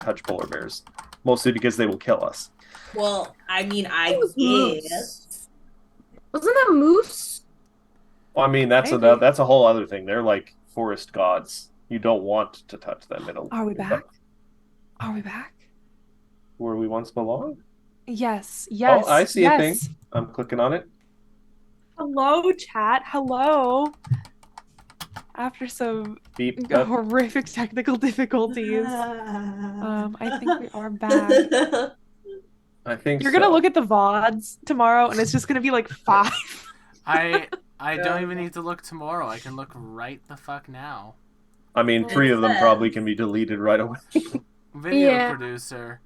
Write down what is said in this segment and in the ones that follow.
touch polar bears, mostly because they will kill us. Well, I mean, It I was moose. guess. Wasn't that moose? Well, I mean, Maybe. that's a whole other thing. They're like forest gods. You don't want to touch them. Are we back? Are we back? Where we once belonged. Yes, Oh, I yes, see a thing. yes. I'm clicking on it. Hello, chat. Hello. After some Beep. horrific technical difficulties, I think we are back. I think You're gonna so. look at the VODs tomorrow, and it's just gonna be like 5. I don't even need to look tomorrow. I can look right the fuck now. I mean, 3 of them probably can be deleted right away. Video producer.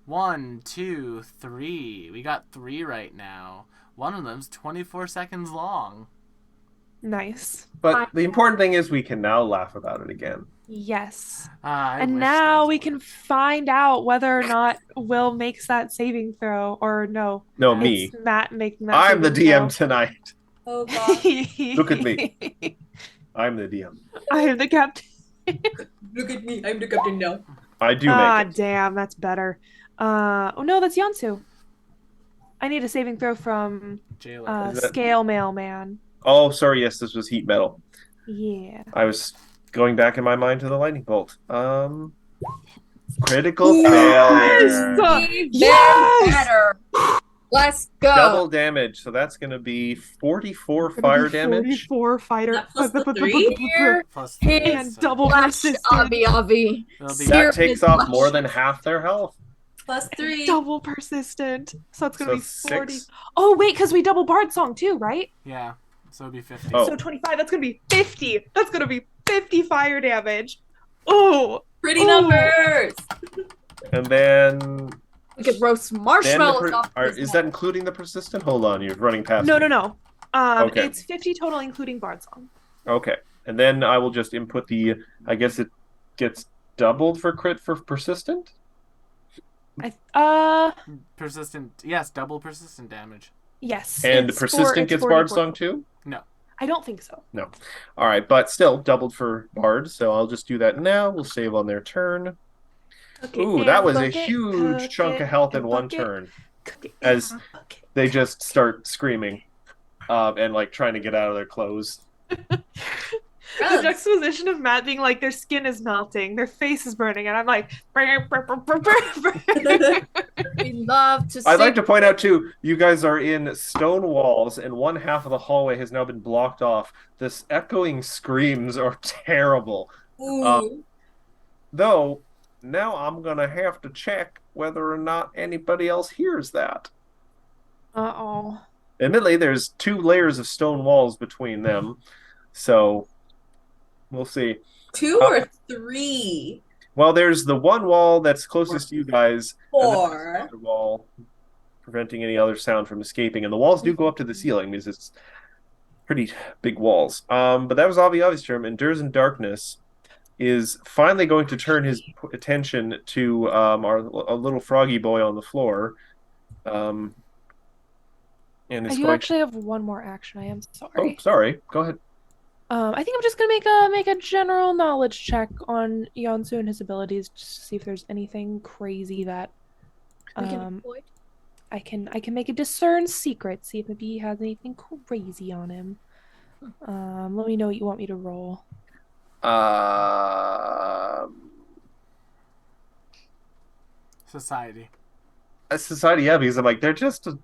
1, 2, 3. We got 3 right now. One of them's 24 seconds long. Nice. But the important thing is we can now laugh about it again. Yes. I And wish now those we were. can find out whether or not Will makes that saving throw, or no. No, me. It's Matt making that I'm the saving DM throw. tonight. Oh god. Look at me. I'm the DM. I am the captain. Look at me. I'm the captain now. I do make it. Damn, that's better. Oh no, that's Yansu. I need a saving throw from Scale Mailman. Oh, sorry. Yes, this was heat metal. Yeah. I was going back in my mind to the lightning bolt. Critical failure. Yes! Better. Let's go. Double damage. So that's going to be 44 fire damage. 44 fighter. Plus the 3? Plus And double persistent. Obvi. That takes off more than half their health. Plus 3. Double persistent. So it's going to be 40. 6. Oh, wait, because we double Bard Song too, right? Yeah. So it'd be 50. Oh. So 25. That's going to be 50. That's going to be 50 fire damage. Oh. Pretty numbers. And then... We could roast marshmallows off is that including the persistent? Hold on, you're running past No, me. no. Okay. It's 50 total, including Bard Song. Okay. And then I will just input the... I guess it gets doubled for crit for persistent? Persistent. Yes, double persistent damage. Yes. And the persistent gets Bard Song too? No. I don't think so. No. All right, but still doubled for Bard, so I'll just do that now. We'll save on their turn. Ooh, that was a huge chunk of health in one turn. As they just start screaming and like trying to get out of their clothes. The juxtaposition of Matt being like, their skin is melting, their face is burning, and I'm like, We love to see. I'd like to point out too, you guys are in stone walls, and one half of the hallway has now been blocked off. This echoing screams are terrible. Though, now I'm gonna have to check whether or not anybody else hears that. Uh-oh. Admittedly, there's 2 layers of stone walls between them, so we'll see. 2 or 3? Well, there's the one wall that's closest to you guys. 4. And the wall preventing any other sound from escaping, and the walls do go up to the ceiling because it's pretty big walls. But that was Avi's term. Endures in Darkness is finally going to turn his attention to our little froggy boy on the floor. And I do actually have one more action. I am sorry. Oh, sorry. Go ahead. I think I'm just gonna make a general knowledge check on Yonsu and his abilities, just to see if there's anything crazy that I can make a discern secret, see if maybe he has anything crazy on him. Let me know what you want me to roll. Society. Society, yeah, because I'm like they're just a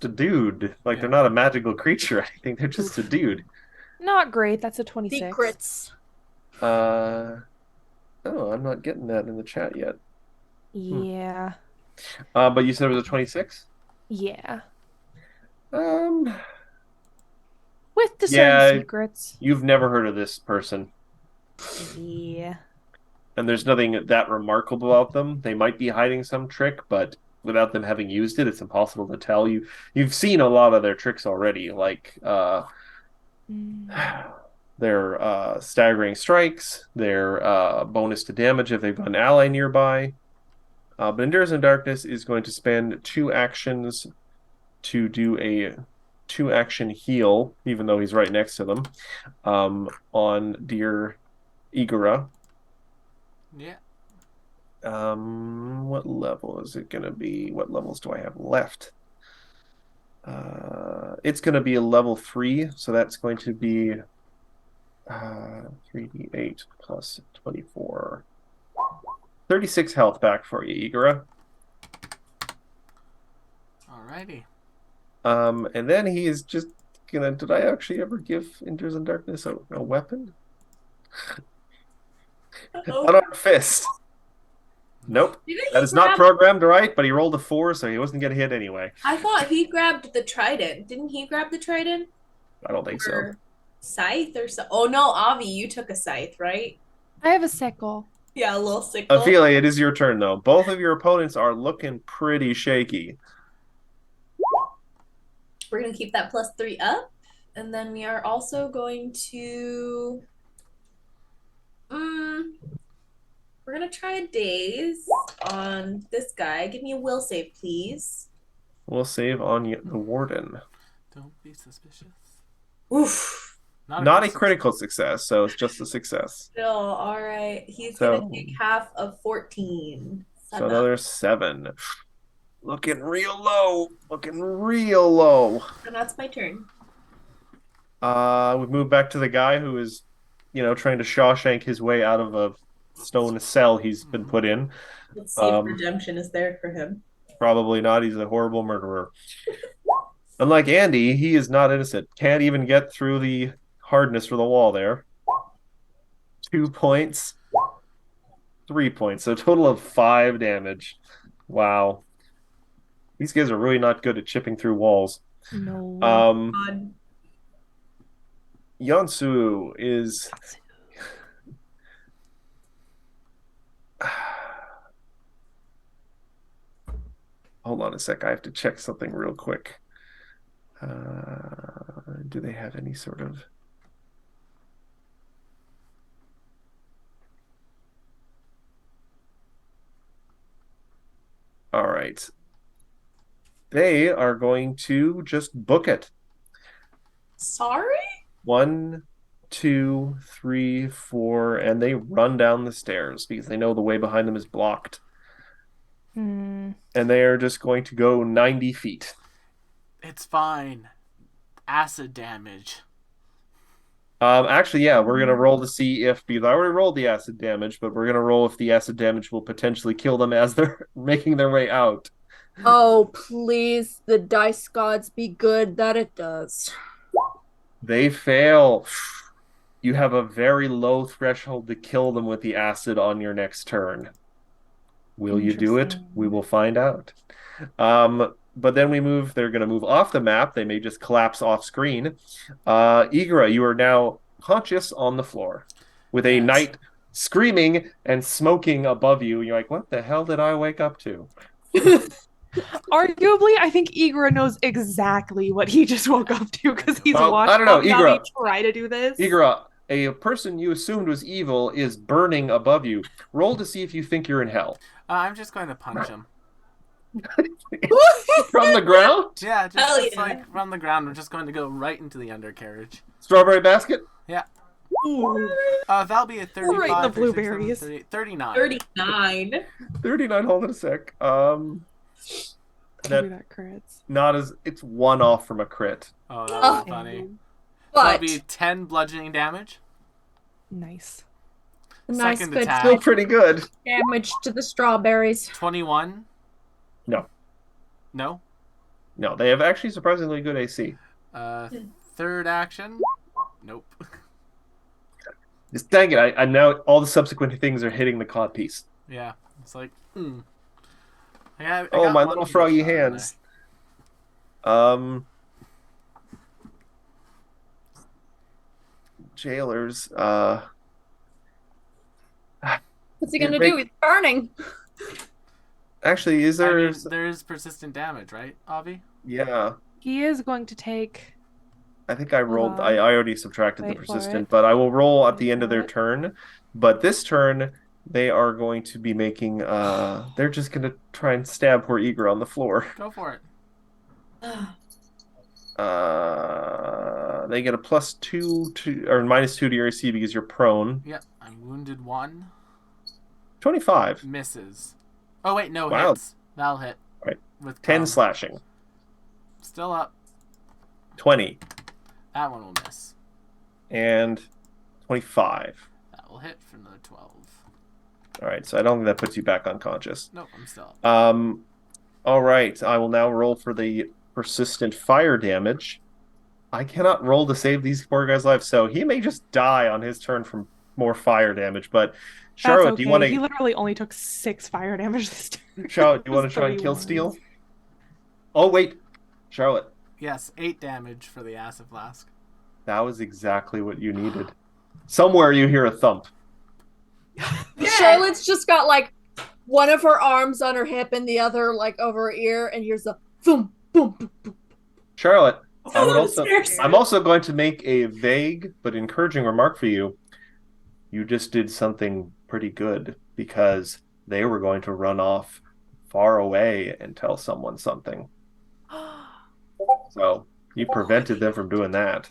dude. Like they're not a magical creature. I think they're just a dude. Not great. That's a 26. Secrets. Oh, I'm not getting that in the chat yet. Yeah. But you said it was a 26? Yeah. With discern secrets. You've never heard of this person. Yeah. And there's nothing that remarkable about them. They might be hiding some trick, but without them having used it, it's impossible to tell. You've seen a lot of their tricks already, like their staggering strikes, their bonus to damage if they've got an ally nearby. But Endures in Darkness is going to spend 2 actions to do a 2-action heal, even though he's right next to them, on dear Igora. Yeah. What level is it gonna be? What levels do I have left? It's gonna be a level 3, so that's going to be 3d8 plus 24. 36 health back for you, Igora. Alrighty. And then he is just gonna. Did I actually ever give Endures in Darkness a weapon? Unarmed fist. Nope. Didn't That he is not grab- programmed right, but he rolled a 4, so he wasn't gonna hit anyway. I thought he grabbed the trident. Didn't he grab the trident? I don't think so. Or scythe or so? Oh no, Avi, you took a scythe, right? I have a sickle. Yeah, a little sickle. Ophelia, it is your turn though. Both of your opponents are looking pretty shaky. We're gonna keep that +3 up, and then we are also going to. We're gonna try a daze on this guy. Give me a will save, please. We'll save on the warden. Don't be suspicious. Oof. Not a critical success, so it's just a success. Still, all right. He's So- gonna take half of 14. So another 7. Looking real low. Looking real low. And that's my turn. We move back to the guy who is, trying to Shawshank his way out of a stone cell he's been put in. Let's see if redemption is there for him. Probably not. He's a horrible murderer. Unlike Andy, he is not innocent. Can't even get through the hardness for the wall there. 2 points. 3 points. So a total of 5 damage. Wow. These guys are really not good at chipping through walls. No. God. Yonsu is... Hold on a sec. I have to check something real quick. Do they have any sort of... All right. They are going to just book it. Sorry? 1, 2, 3, 4, and they run down the stairs because they know the way behind them is blocked. Hmm. And they are just going to go 90 feet. It's fine. Acid damage. Actually, yeah, we're gonna roll to see if, because I already rolled the acid damage, but we're gonna roll if the acid damage will potentially kill them as they're making their way out. Oh, please, the dice gods be good that it does. They fail. You have a very low threshold to kill them with the acid on your next turn. Will you do it? We will find out. But then they're going to move off the map. They may just collapse off screen. Igora, you are now conscious on the floor with a knight screaming and smoking above you. You're like, what the hell did I wake up to? Arguably, I think Igora knows exactly what he just woke up to because he's watched I don't know, Navi try to do this. Igora, a person you assumed was evil is burning above you. Roll to see if you think you're in hell. I'm just going to punch him. From the ground? Yeah, just like from the ground. We're just going to go right into the undercarriage. Strawberry basket? Yeah. That'll be a 35. Right in the 36, blueberries. 39. 39. 39, hold on a sec. That crits. Not as it's 1 off from a crit. Oh, that was funny. So But that'll be 10 bludgeoning damage. Nice. nice Second good attack. Still pretty good. damage to the strawberries. 21. No. No. No, they have actually surprisingly good AC. Third action. Nope. Just dang it! I'm now all the subsequent things are hitting the cod piece. Yeah, it's like. Oh, got my one little good froggy shot in hands. Jailers. What's he gonna do? He's burning. Actually, is there. there? There is persistent damage, right, Avi? Yeah. He is going to take. I think I rolled. on. I already subtracted the Wait for persistent, it. but I will roll at Wait the end of for their it. turn. But this turn, they are going to be making. They're just going to try and stab poor Igor on the floor. Go for it. They get a +2 to or -2 to your AC because you're prone. Yep, I'm wounded 1. 25. Misses. Oh wait, no, Wow. hits. That'll hit. Right. With 10 cum. slashing. Still up. 20. That one will miss. And 25. That will hit for another 12. All right, so I don't think that puts you back unconscious. Nope, I'm still up. All right, I will now roll for the persistent fire damage. I cannot roll to save these poor guys' lives, so he may just die on his turn from more fire damage. But Charlotte, That's okay. do you want He to literally only took 6 fire damage this turn. Charlotte, do you It was want to try and 3 kill ones. Steel? Oh wait, Charlotte, Yes, 8 damage for the acid flask. that was exactly what you needed. Somewhere you hear a thump. Charlotte's just got like one of her arms on her hip and the other like over her ear, and here's a boom, boom, boom, boom. Charlotte, Oh, stairs. I'm also going to make a vague but encouraging remark for you. You just did something pretty good because they were going to run off far away and tell someone something. So you prevented them from doing that.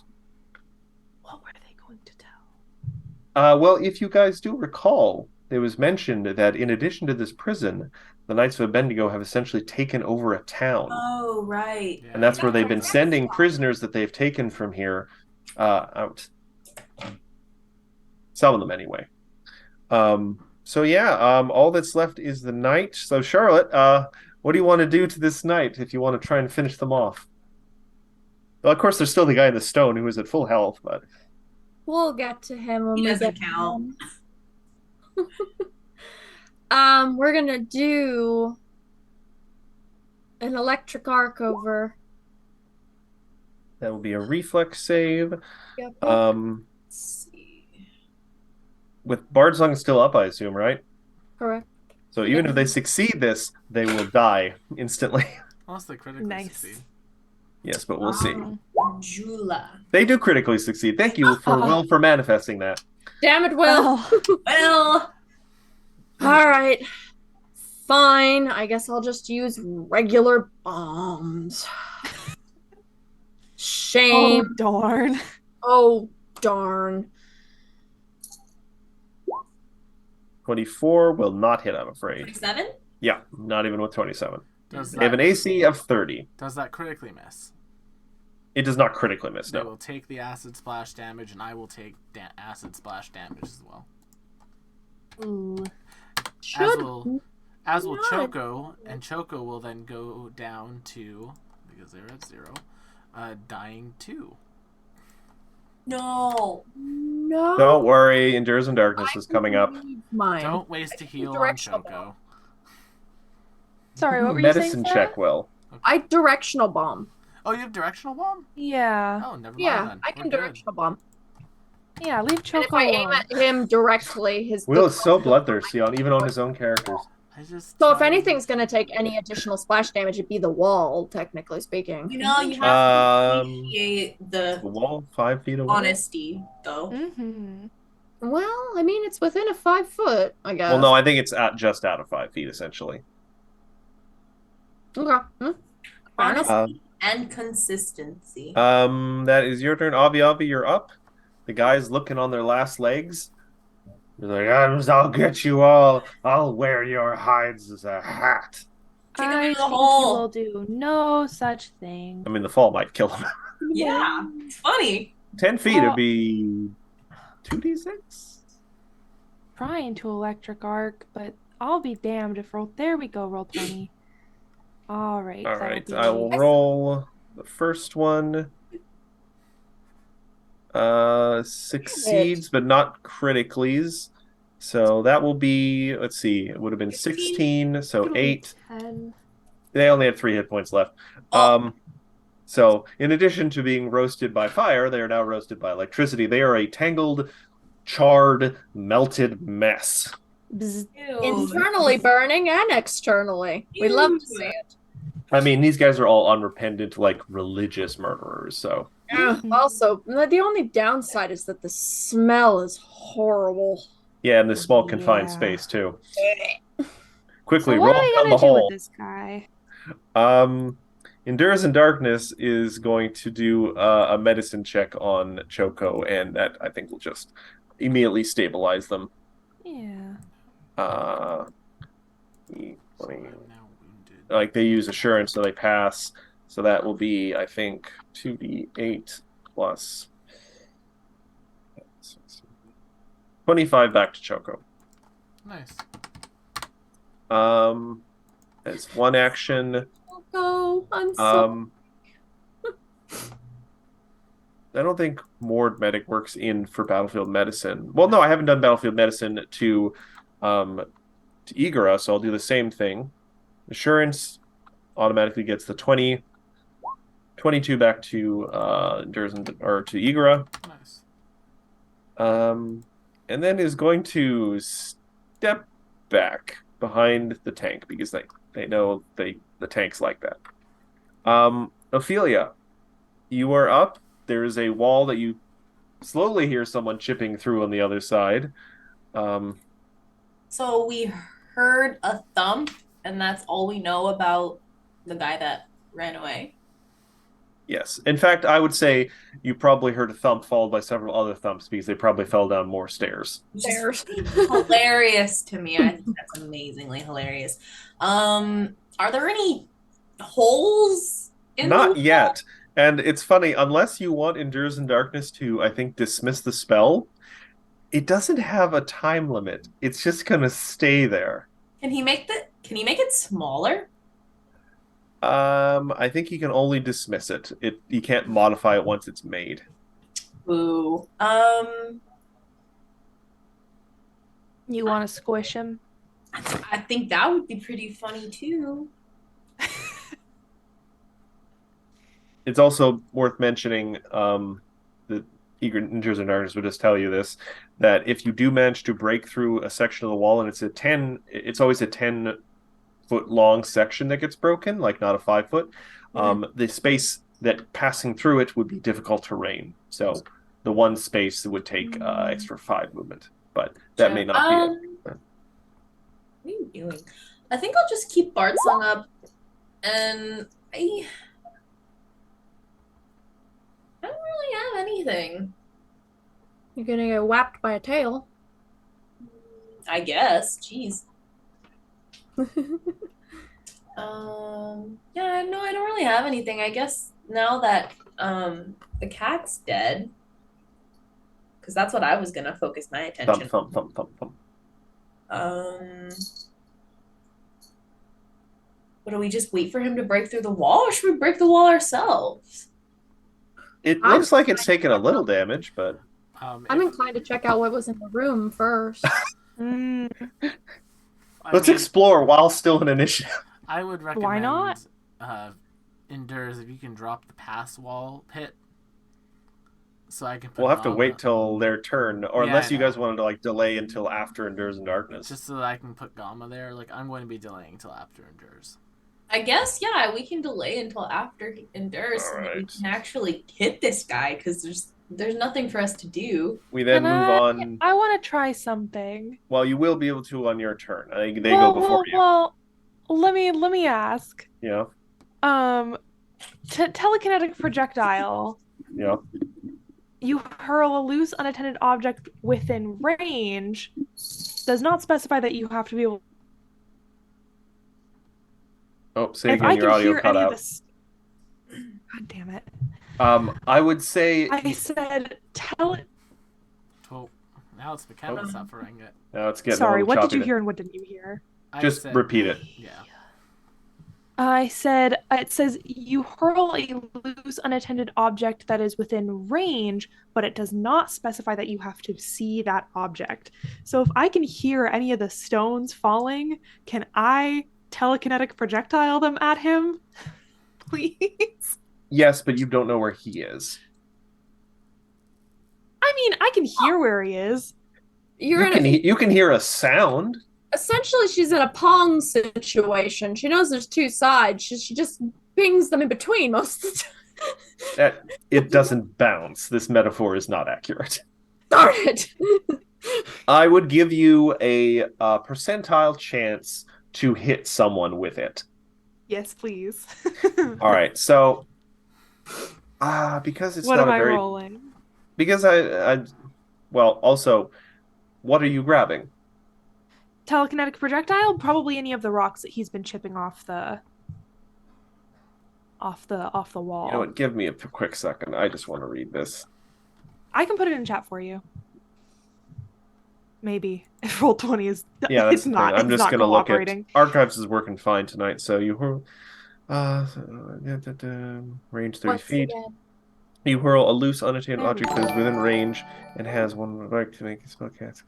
What were they going to tell? Well, if you guys do recall, it was mentioned that in addition to this prison, the Knights of Abednego have essentially taken over a town. Oh, right. Yeah. And that's where they've been sending prisoners that they've taken from here out. Some of them, anyway. So yeah, all that's left is the knight. So Charlotte, what do you want to do to this knight if you want to try and finish them off? Well, of course, there's still the guy in the stone who is at full health, but We'll get to him when He we doesn't get to count. him. We're gonna do an electric arc over. that will be a reflex save. Yep. Let's see. With Bard's Song still up, I assume, right? Correct. So even if they succeed this, they will die instantly. Unless they critically Nice. succeed. Yes, but we'll see. Jula. They do critically succeed. Thank you for Will for manifesting that. Damn it, Will. Well, All right. Fine. I guess I'll just use regular bombs. Shame. Oh, darn. Oh, darn. 24 will not hit, I'm afraid. 27? Yeah, not even with 27. Does They have an that, AC of 30. does that critically miss? It does not critically miss, They no. will take the acid splash damage, and I will take acid splash damage as well. Ooh. As will not. Choco, and Choco will then go down to, because they're at 0, dying 2. No. No. Don't worry, Endures in Darkness is coming up. Mine. Don't waste a heal on Directional Choco. Sorry, what were you saying? Medicine Sarah? check, Will. I directional bomb. Oh, you have directional bomb? Yeah. Oh, never mind Yeah, then. I can We're good. directional bomb. Yeah, leave And if Choco I aim alone. at him directly, Will is so bloodthirsty on even on his own characters. I just So if tried- anything's gonna take any additional splash damage, it'd be the wall, technically speaking. You know, you have to Um, appreciate The the wall 5 feet away. honesty, though. Mm-hmm. Well, I mean, it's within a 5 foot, I guess. Well, no, I think it's just out of 5 feet, essentially. Okay. Fair enough. Honesty and consistency. That is your turn. Avi, you're up. The guy's looking on their last legs. They're like, I'll get you all. I'll wear your hides as a hat. Kick him I in the think hole. you will do no such thing. I mean, the fall might kill him. Yeah, it's funny. 10 feet Well- would be 2d6? Trying to electric arc, but I'll be damned if roll. There we go, roll 20. All right. All that'll right, be- I will roll the first one. Succeeds, but not criticallys. So that will be, let's see, it would have been 16, so It'll be 8. 10. They only had 3 hit points left. Oh. So in addition to being roasted by fire, they are now roasted by electricity. They are a tangled, charred, melted mess. Bzz. Ew. Internally burning and externally. We love to see it. I mean, these guys are all unrepentant, like, religious murderers, so... Mhm. Also, the only downside is that the smell is horrible. Yeah, in this small, confined Yeah. space, too. Quickly, So what roll are we down gonna the do hole. with this guy? Endures in Darkness is going to do a medicine check on Choco, and that, I think, will just immediately stabilize them. Yeah. Uh, So 20, I'm now wounded. like they use assurance, so they pass. So that will be, I think, 2d8 plus 25 back to Choco. Nice. As one action. Oh, I'm so. I don't think Mord Medic works in for Battlefield Medicine. Well, no, I haven't done Battlefield Medicine to Igora, so I'll do the same thing. Assurance automatically gets the 20, 22 back to Durzen or to Igora. Nice. And then is going to step back behind the tank because they know the tank's like that. Ophelia, you are up. There is a wall that you slowly hear someone chipping through on the other side. So we heard a thump, and that's all we know about the guy that ran away. Yes. In fact, I would say you probably heard a thump followed by several other thumps because they probably fell down more stairs. Which Stairs. is hilarious to me. I think that's amazingly hilarious. Are there any holes in the Not wall? yet. And it's funny, unless you want Endures in Darkness to, I think, dismiss the spell, it doesn't have a time limit. It's just gonna stay there. Can he make it smaller? I think you can only dismiss it. You can't modify it once it's made. Boo. You want to squish him? I think that would be pretty funny too. It's also worth mentioning that Endures in Darkness would just tell you this, that if you do manage to break through a section of the wall and it's always a 10-foot long section that gets broken, like not a 5-foot. The space that passing through it would be difficult terrain. So the one space would take extra 5 movement, but that may not be it. What are you doing? I think I'll just keep Bard Song up, and I don't really have anything. You're gonna get whapped by a tail. I guess. Jeez. Yeah, no, I don't really have anything. I guess now that the cat's dead, because that's what I was gonna focus my attention. Thump, thump, thump, thump, thump. What do we just wait for him to break through the wall, or should we break the wall ourselves? It looks like it's taken a little damage, but I'm inclined to check out what was in the room first. let's explore while still in initiative. I would recommend Why not? Endures if you can drop the pass wall pit. So I can put We'll have to Gama- wait till their turn, or Yeah, unless I you know. guys wanted to like delay until after Endures in Darkness. just so that I can put Gamma there. Like I'm going to be delaying until after Endures. I guess, yeah, we can delay until after he endures so that we Alright. can actually hit this guy, because there's nothing for us to do. We then Can move on. I want to try something. Well, you will be able to on your turn. I think they go before you. Well, let me ask. Yeah, Telekinetic projectile. yeah. You hurl a loose, unattended object within range. Does not specify that you have to be able. Oh, say If again, I your can audio hear cut any out. of this. God damn it! I would say I said Oh, now it's McKenna suffering it. now it's getting a Sorry, little what did choppy you there. hear and what didn't you hear? I Just said- repeat it. Yeah. I said it says you hurl a loose, unattended object that is within range, but it does not specify that you have to see that object. So if I can hear any of the stones falling, can I telekinetic projectile them at him? Please. Yes, but you don't know where he is. I mean, I can hear where he is. You're You in a, you can hear a sound. essentially she's in a Pong situation. She knows there's two sides. She just pings them in between most of the time. That it doesn't bounce. This metaphor is not accurate. Darn it. I would give you a percentile chance to hit someone with it. Yes, please. All right, so because it's What not am a I very rolling? because I well also, what are you grabbing? telekinetic projectile? Probably any of the rocks that he's been chipping off the wall. You know what? Give me a quick second. I just want to read this. I can put it in chat for you. Maybe if Roll20 is Yeah, that's it's the not. thing. I'm it's just not gonna look at cooperating. archives is working fine tonight. So range 30 Once feet. again. You hurl a loose, unattained There we object that is within range and has one right to make a spell cast.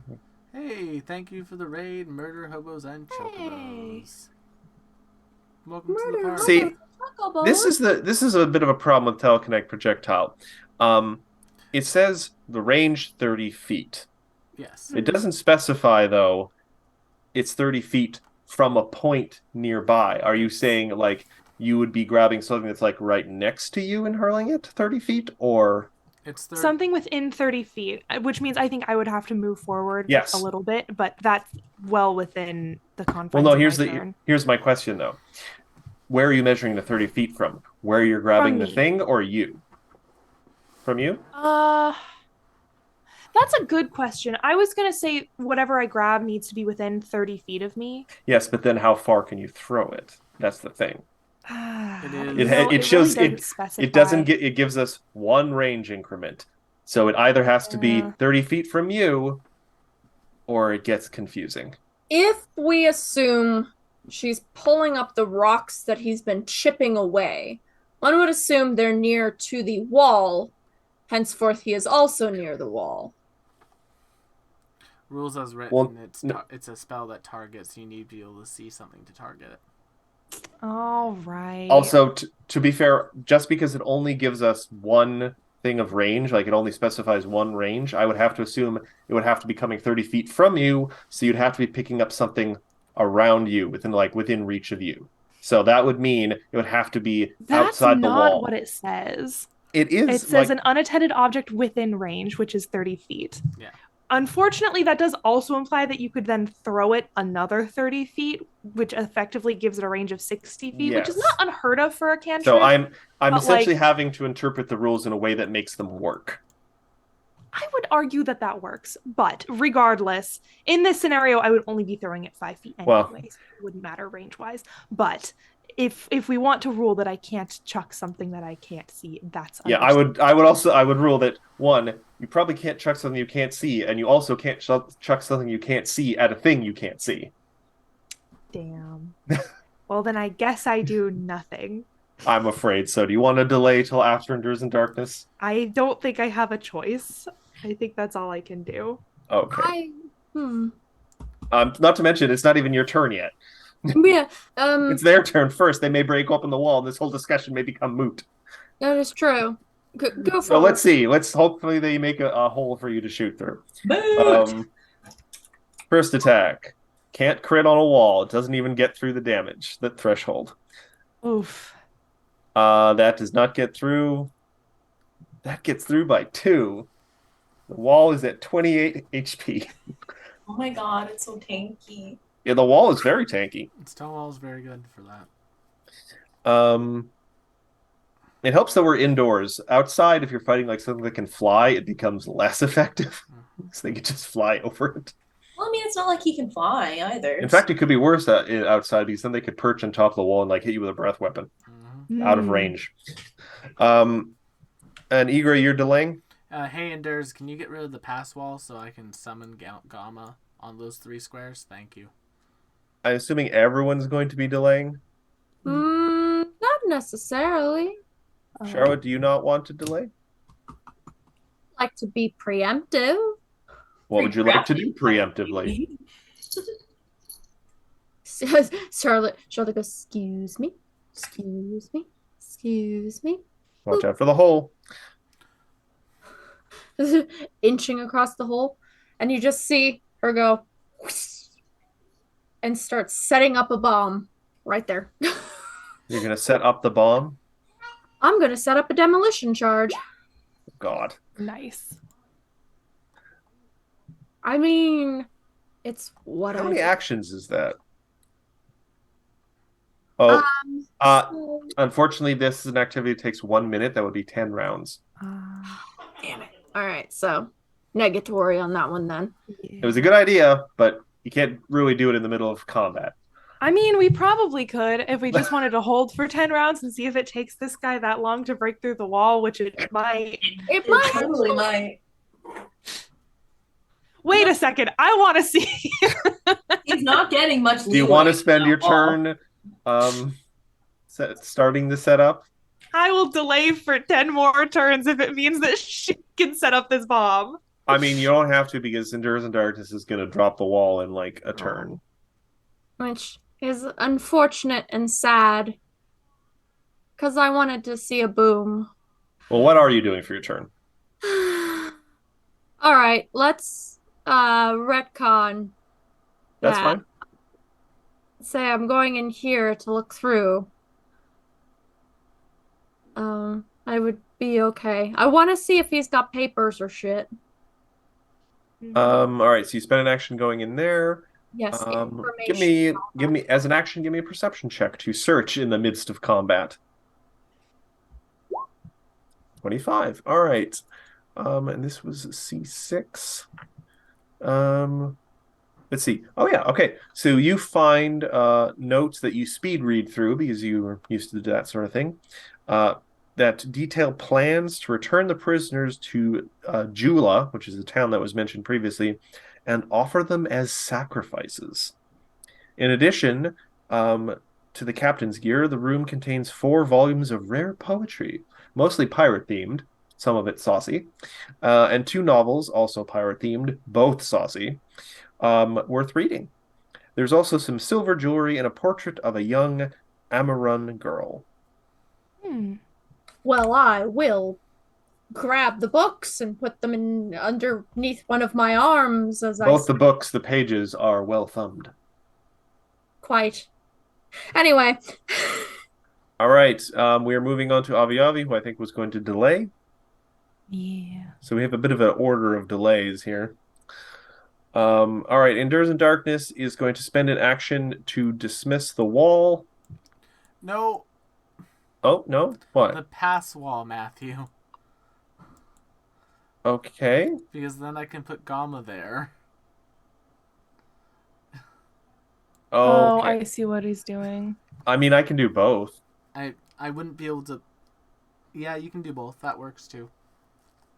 Hey, thank you for the raid, Murder Hobos and Hey. Chocobos. Welcome to the Murder party. See, this is a bit of a problem with telekinetic projectile. It says the range 30 feet. Yes. It doesn't specify though. It's 30 feet from a point nearby. Are you saying like you would be grabbing something that's like right next to you and hurling it 30 feet, or It's Something within 30 feet, which means I think I would have to move forward Yes. a little bit, but that's well within the confines well, no. of my turn. Here's my question though. Where are you measuring the 30 feet from? Where you're grabbing the me. thing, or you? From you? That's a good question. I was gonna say whatever I grab needs to be within 30 feet of me. Yes, but then how far can you throw it? That's the thing. It shows really it. specify. It doesn't get. It gives us one range increment, so it either has to be 30 feet from you, or it gets confusing. If we assume she's pulling up the rocks that he's been chipping away, one would assume they're near to the wall. Henceforth, he is also near the wall. Rules as written. Well, It's a spell that targets. You need to be able to see something to target it. All right. Also, to be fair, just because it only gives us one thing of range, like it only specifies one range, I would have to assume it would have to be coming 30 feet from you, so you'd have to be picking up something around you, within reach of you. So that would mean it would have to be outside the wall. That's not what it says. It is. It says an unattended object within range, which is 30 feet. Yeah. Unfortunately, that does also imply that you could then throw it another 30 feet, which effectively gives it a range of 60 feet, which is Yes. not unheard of for a cantrip. So I'm but, essentially like, having to interpret the rules in a way that makes them work. I would argue that that works, but regardless, in this scenario, I would only be throwing it 5 feet anyway, Well- so it wouldn't matter range-wise. But if we want to rule that I can't chuck something that I can't see, that's Yeah, I would rule that one, you probably can't chuck something you can't see, and you also can't chuck something you can't see at a thing you can't see. Damn. Well, then I guess I do nothing. I'm afraid so. Do you want to delay till after Endures in Darkness? I don't think I have a choice. I think that's all I can do. Okay. Hmm. Not to mention, it's not even your turn yet. Yeah. It's their turn first. They may break open the wall, and this whole discussion may become moot. That is true. Go for So it. let's see. Let's hopefully they make a hole for you to shoot through. First attack. Can't crit on a wall. It doesn't even get through the threshold. Oof. That does not get through. That gets through by 2. The wall is at 28 HP. Oh my god, it's so tanky. Yeah, the wall is very tanky. Stone wall is very good for that. It helps that we're indoors. Outside, if you're fighting like something that can fly, it becomes less effective. So they can just fly over it. Well, I mean, it's not like he can fly either. In fact, it could be worse outside because then they could perch on top of the wall and like hit you with a breath weapon out of range. And Igra, you're delaying? Hey, Enders, can you get rid of the pass wall so I can summon Gamma on those 3 squares? Thank you. I'm assuming everyone's going to be delaying. Not necessarily. Charlotte, do you not want to delay? Like to be preemptive. What would you like to do preemptively? Charlotte goes, excuse me, excuse me, excuse me. Watch out for the hole. Inching across the hole, and you just see her go whoosh, and start setting up a bomb right there. You're going to set up the bomb? I'm going to set up a demolition charge. God. Nice. I mean, it's what How I many do. actions is that? Oh, So- unfortunately, this is an activity that takes 1 minute. That would be 10 rounds. damn it. All right, so negatory on that one then. It was a good idea, but You can't really do it in the middle of combat. I mean, we probably could if we just wanted to hold for 10 rounds and see if it takes this guy that long to break through the wall, which it might. It It might. totally might. Wait a second. I want to see. He's not getting much leeway. Do you want to spend your at all. turn starting the setup? I will delay for 10 more turns if it means that she can set up this bomb. I mean, you don't have to because Endures and Darkness is going to drop the wall in like a turn. Which is unfortunate and sad. Because I wanted to see a boom. Well, what are you doing for your turn? All right, let's retcon That's that. fine. Say I'm going in here to look through. I would be okay. I want to see if he's got papers or shit. All right, so you spend an action going in there. Yes, Give me as an action, give me a perception check to search in the midst of combat. 25. All right. And this was C6. Let's see. Oh yeah, okay. So you find notes that you speed read through because you were used to that sort of thing. That detail plans to return the prisoners to Jula, which is the town that was mentioned previously, and offer them as sacrifices. In addition, to the captain's gear, the room contains 4 volumes of rare poetry, mostly pirate-themed, some of it saucy, and 2 novels, also pirate-themed, both saucy, worth reading. There's also some silver jewelry and a portrait of a young Amarun girl. Well, I will grab the books and put them in underneath one of my arms as Both the books, the pages are well thumbed. Quite. Anyway. All right, we are moving on to Avi Avi, who I think was going to delay. Yeah. So we have a bit of an order of delays here. All right, Endures in Darkness is going to spend an action to dismiss the wall. No. Oh, no? What? The pass wall, Matthew. Okay. Because then I can put Gamma there. Oh, Okay. I see what he's doing. I mean, I can do both. I wouldn't be able to... Yeah, you can do both. That works too.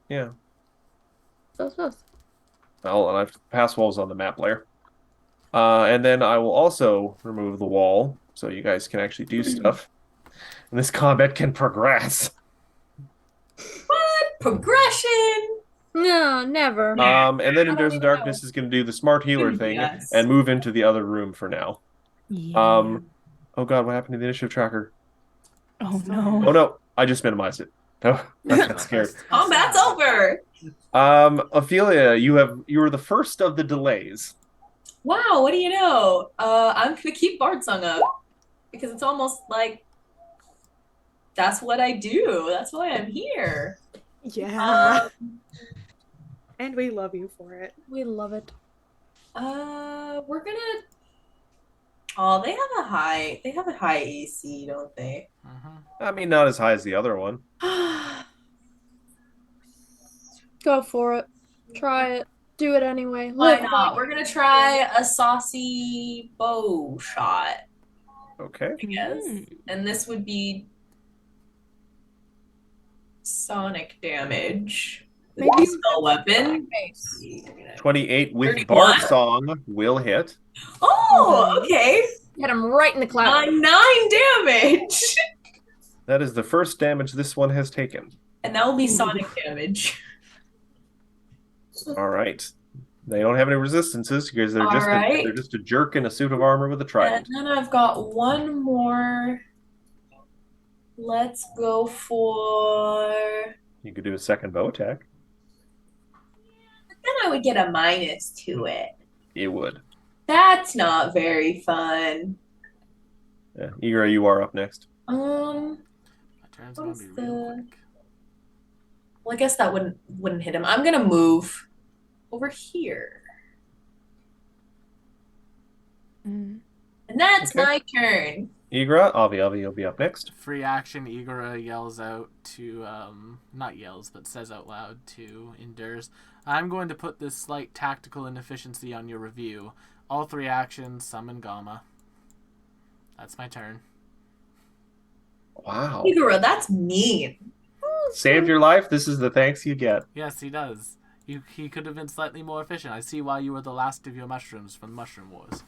Yeah. So. Well, and I've pass walls on the map layer. And then I will also remove the wall so you guys can actually do stuff. And this combat can progress. What? Progression? No, never. And then I Endures don't in even Darkness know. is going to do the smart healer thing Yes. and move into the other room for now. Yeah. Oh god, what happened to the initiative tracker? Oh no. Oh no, I just minimized it. Oh, I got scared. Combat's over. Ophelia, you were the first of the delays. Wow, what do you know? I'm gonna keep Bard Song up because it's almost like that's what I do. That's why I'm here. Yeah. And we love you for it. We love it. We're gonna. Oh, they have a high AC, don't they? I mean, not as high as the other one. Go for it. Try it. Do it anyway. Why Live not? We're gonna try a saucy bow shot, Okay. I guess. And this would be sonic damage. Maybe Maybe spell weapon. 28 with 31? Bard Song will hit. Oh, okay. Hit him right in the cloud. 9 damage. That is the first damage this one has taken. And that will be sonic damage. All right. They don't have any resistances because they're All just a jerk in a suit of armor with a And trident. then I've got one more. Let's go for. You could do a second bow attack. Then I would get a minus to it. You would. That's not very fun. Yeah. Igra, you are up next. My turn's gonna What's be real the- quick. Well, I guess that wouldn't hit him. I'm gonna move over here, and that's Okay. my turn. Igra, Avi, you'll be up next. Free action, Igora yells out to, not yells, but says out loud to Endures, I'm going to put this slight tactical inefficiency on your review. All 3 actions, summon Gamma. That's my turn. Wow. Igor, that's mean. Saved your life. This is the thanks you get. Yes, he does. He could have been slightly more efficient. I see why you were the last of your mushrooms from the Mushroom Wars.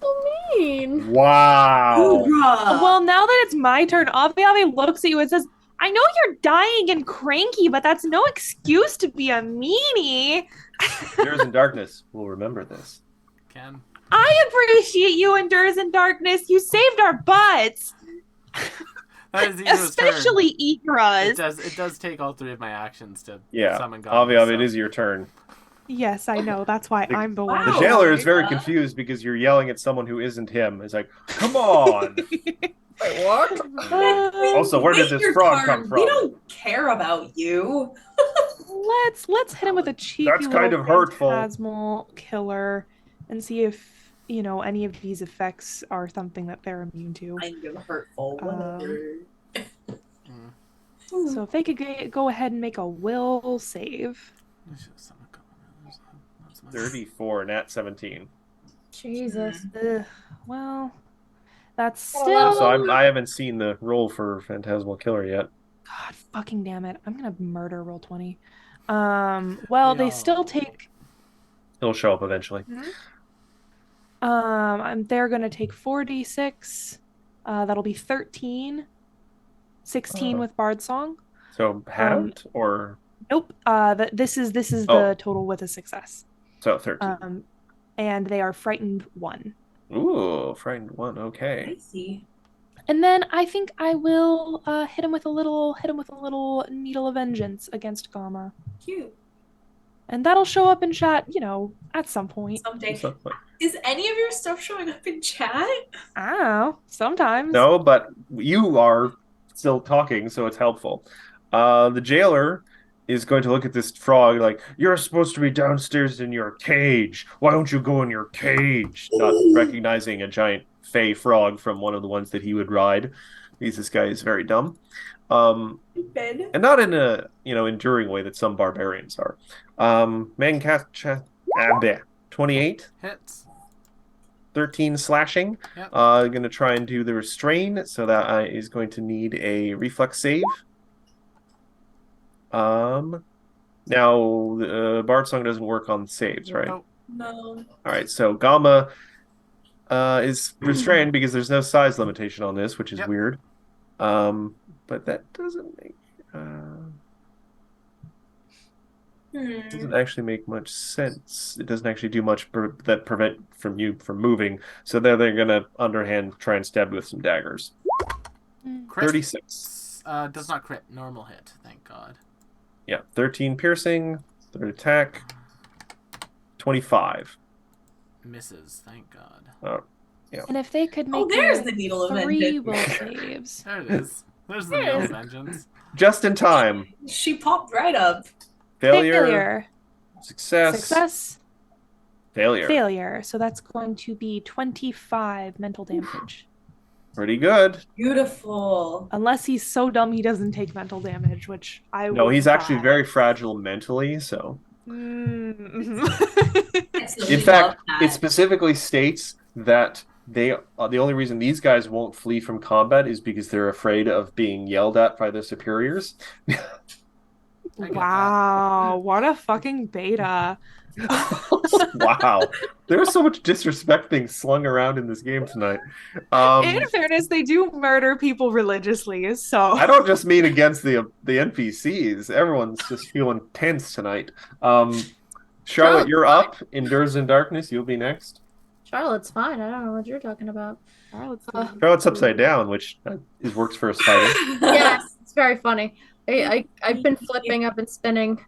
So mean. Wow. Well, now that it's my turn, Avi looks at you and says, I know you're dying and cranky, but that's no excuse to be a meanie. Endures in Darkness will remember this. Ken? I appreciate you, Endures in Darkness. You saved our butts. That is Igor's Especially turn. Igra's. It does take all 3 of my actions to Yeah. summon Gamma. Avi, it is your turn. Yes, I know. That's why I'm the one. The jailer is very confused because you're yelling at someone who isn't him. He's like, come on. Wait, what? Also, where did this frog come from? We don't care about you. Let's hit him with a cheeky That's kind little of hurtful. phantasmal killer and see if, any of these effects are something that they're immune to. Kind of hurtful. Whatever. So if they could go ahead and make a will save. 34, nat 17. Jesus. Well, that's Oh, still... So I haven't seen the roll for Phantasmal Killer yet. God fucking damn it. I'm gonna murder roll 20. Well, they still take... It'll show up eventually. They're gonna take 4d6. That'll be 13. 16 with Bard Song. So halved or Nope. This is Oh. the total with a success. so 13. And they are frightened 1. Ooh, frightened 1. I Okay. see. And then I think I will hit him with a little needle of vengeance against Gamma. Cute. And that'll show up in chat, at some point. Someday. So- Is any of your stuff showing up in chat? I don't know. Sometimes. No, but you are still talking, so it's helpful. The jailer is going to look at this frog like, you're supposed to be downstairs in your cage. Why don't you go in your cage? Not recognizing a giant fey frog from one of the ones that he would ride, because this guy is very dumb. Ben. And not in a enduring way that some barbarians are. Mancast 28, Hits. 13 slashing. Yep. Gonna try and do the restrain, so that is going to need a reflex save. Now Bard Song doesn't work on saves, right? Nope. No. All right, so Gamma is restrained because there's no size limitation on this, which is Yep. weird. But that doesn't make doesn't actually make much sense. It doesn't actually do much that prevent from you from moving. So they're gonna underhand try and stab you with some daggers. Crit. 36. Does not crit. Normal hit. Thank God. Yeah, 13 piercing, third attack, 25. Misses. Thank God. And if they could make there's the needle of 3 vengeance. will saves. There it is. There's the Needle of Vengeance. Just in time. She popped right up. Failure. Success. Success. Failure. Failure. So that's going to be 25 mental damage. Pretty good. Beautiful. Unless he's so dumb he doesn't take mental damage, which I No, would he's actually buy. very fragile mentally, so. Mm-hmm. In fact, it specifically states that the only reason these guys won't flee from combat is because they're afraid of being yelled at by their superiors. Wow, what a fucking beta. Wow. There's so much disrespect being slung around in this game tonight. In fairness, they do murder people religiously, so I don't just mean against the NPCs. Everyone's just feeling tense tonight. Charlotte, you're up. Endures in Darkness, you'll be next. Charlotte's fine. I don't know what you're talking about. Charlotte's upside down, which works for a spider. Yes, it's very funny. I've been flipping, I've been spinning.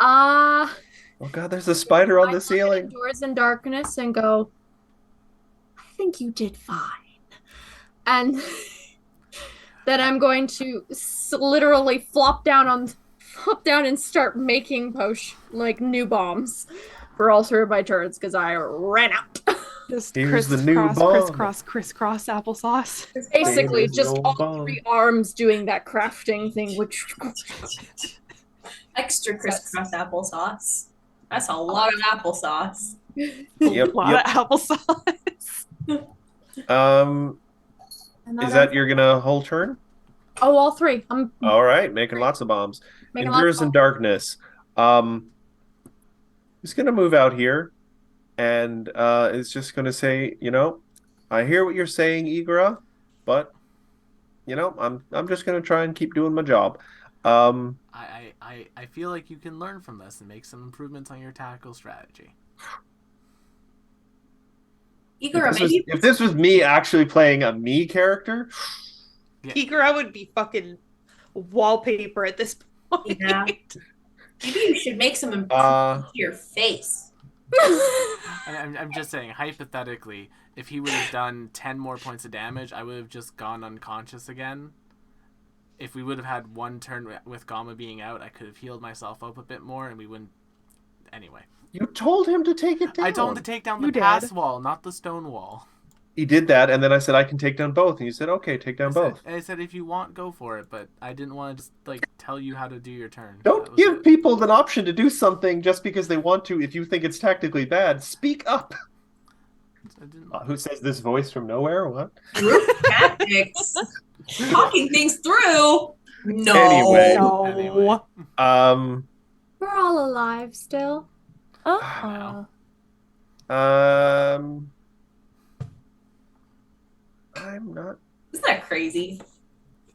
Oh god, there's a spider on the ceiling. Doors in darkness and go, I think you did fine. And then I'm going to literally flop down and start making new bombs for all three of my turns because I ran out. Just Here's the new bomb. crisscross applesauce. Basically, Here's just your all bomb. three arms doing that crafting thing, which Extra crisscross applesauce. That's a lot of applesauce. Yep, A lot yep. of applesauce. And Is that your gonna whole turn? Oh, all three. I'm All right, making lots of bombs. making lots Endures of in darkness. He's gonna move out here and is just gonna say, I hear what you're saying, Igra, but I'm just gonna try and keep doing my job. Um, I feel like you can learn from this and make some improvements on your tactical strategy. Igor, if this was me actually playing a me character, Higura would be fucking wallpaper at this point. Yeah. Maybe you should make some improvements to your face. I'm just saying, hypothetically, if he would have done 10 more points of damage, I would have just gone unconscious again. If we would have had one turn with Gamma being out, I could have healed myself up a bit more, and we wouldn't. Anyway. you told him to take it down. I told him to take down the You did. pass wall, not the stone wall. He did that, and then I said I can take down both, and you said okay, take down both. I said if you want, go for it, but I didn't want to just tell you how to do your turn. Don't give people an option to do something just because they want to. If you think it's tactically bad, speak up. Who says this voice from nowhere? What? Group tactics. Talking things through. No. Anyway. Anyway. We're all alive still. Wow. I'm not. Isn't that crazy?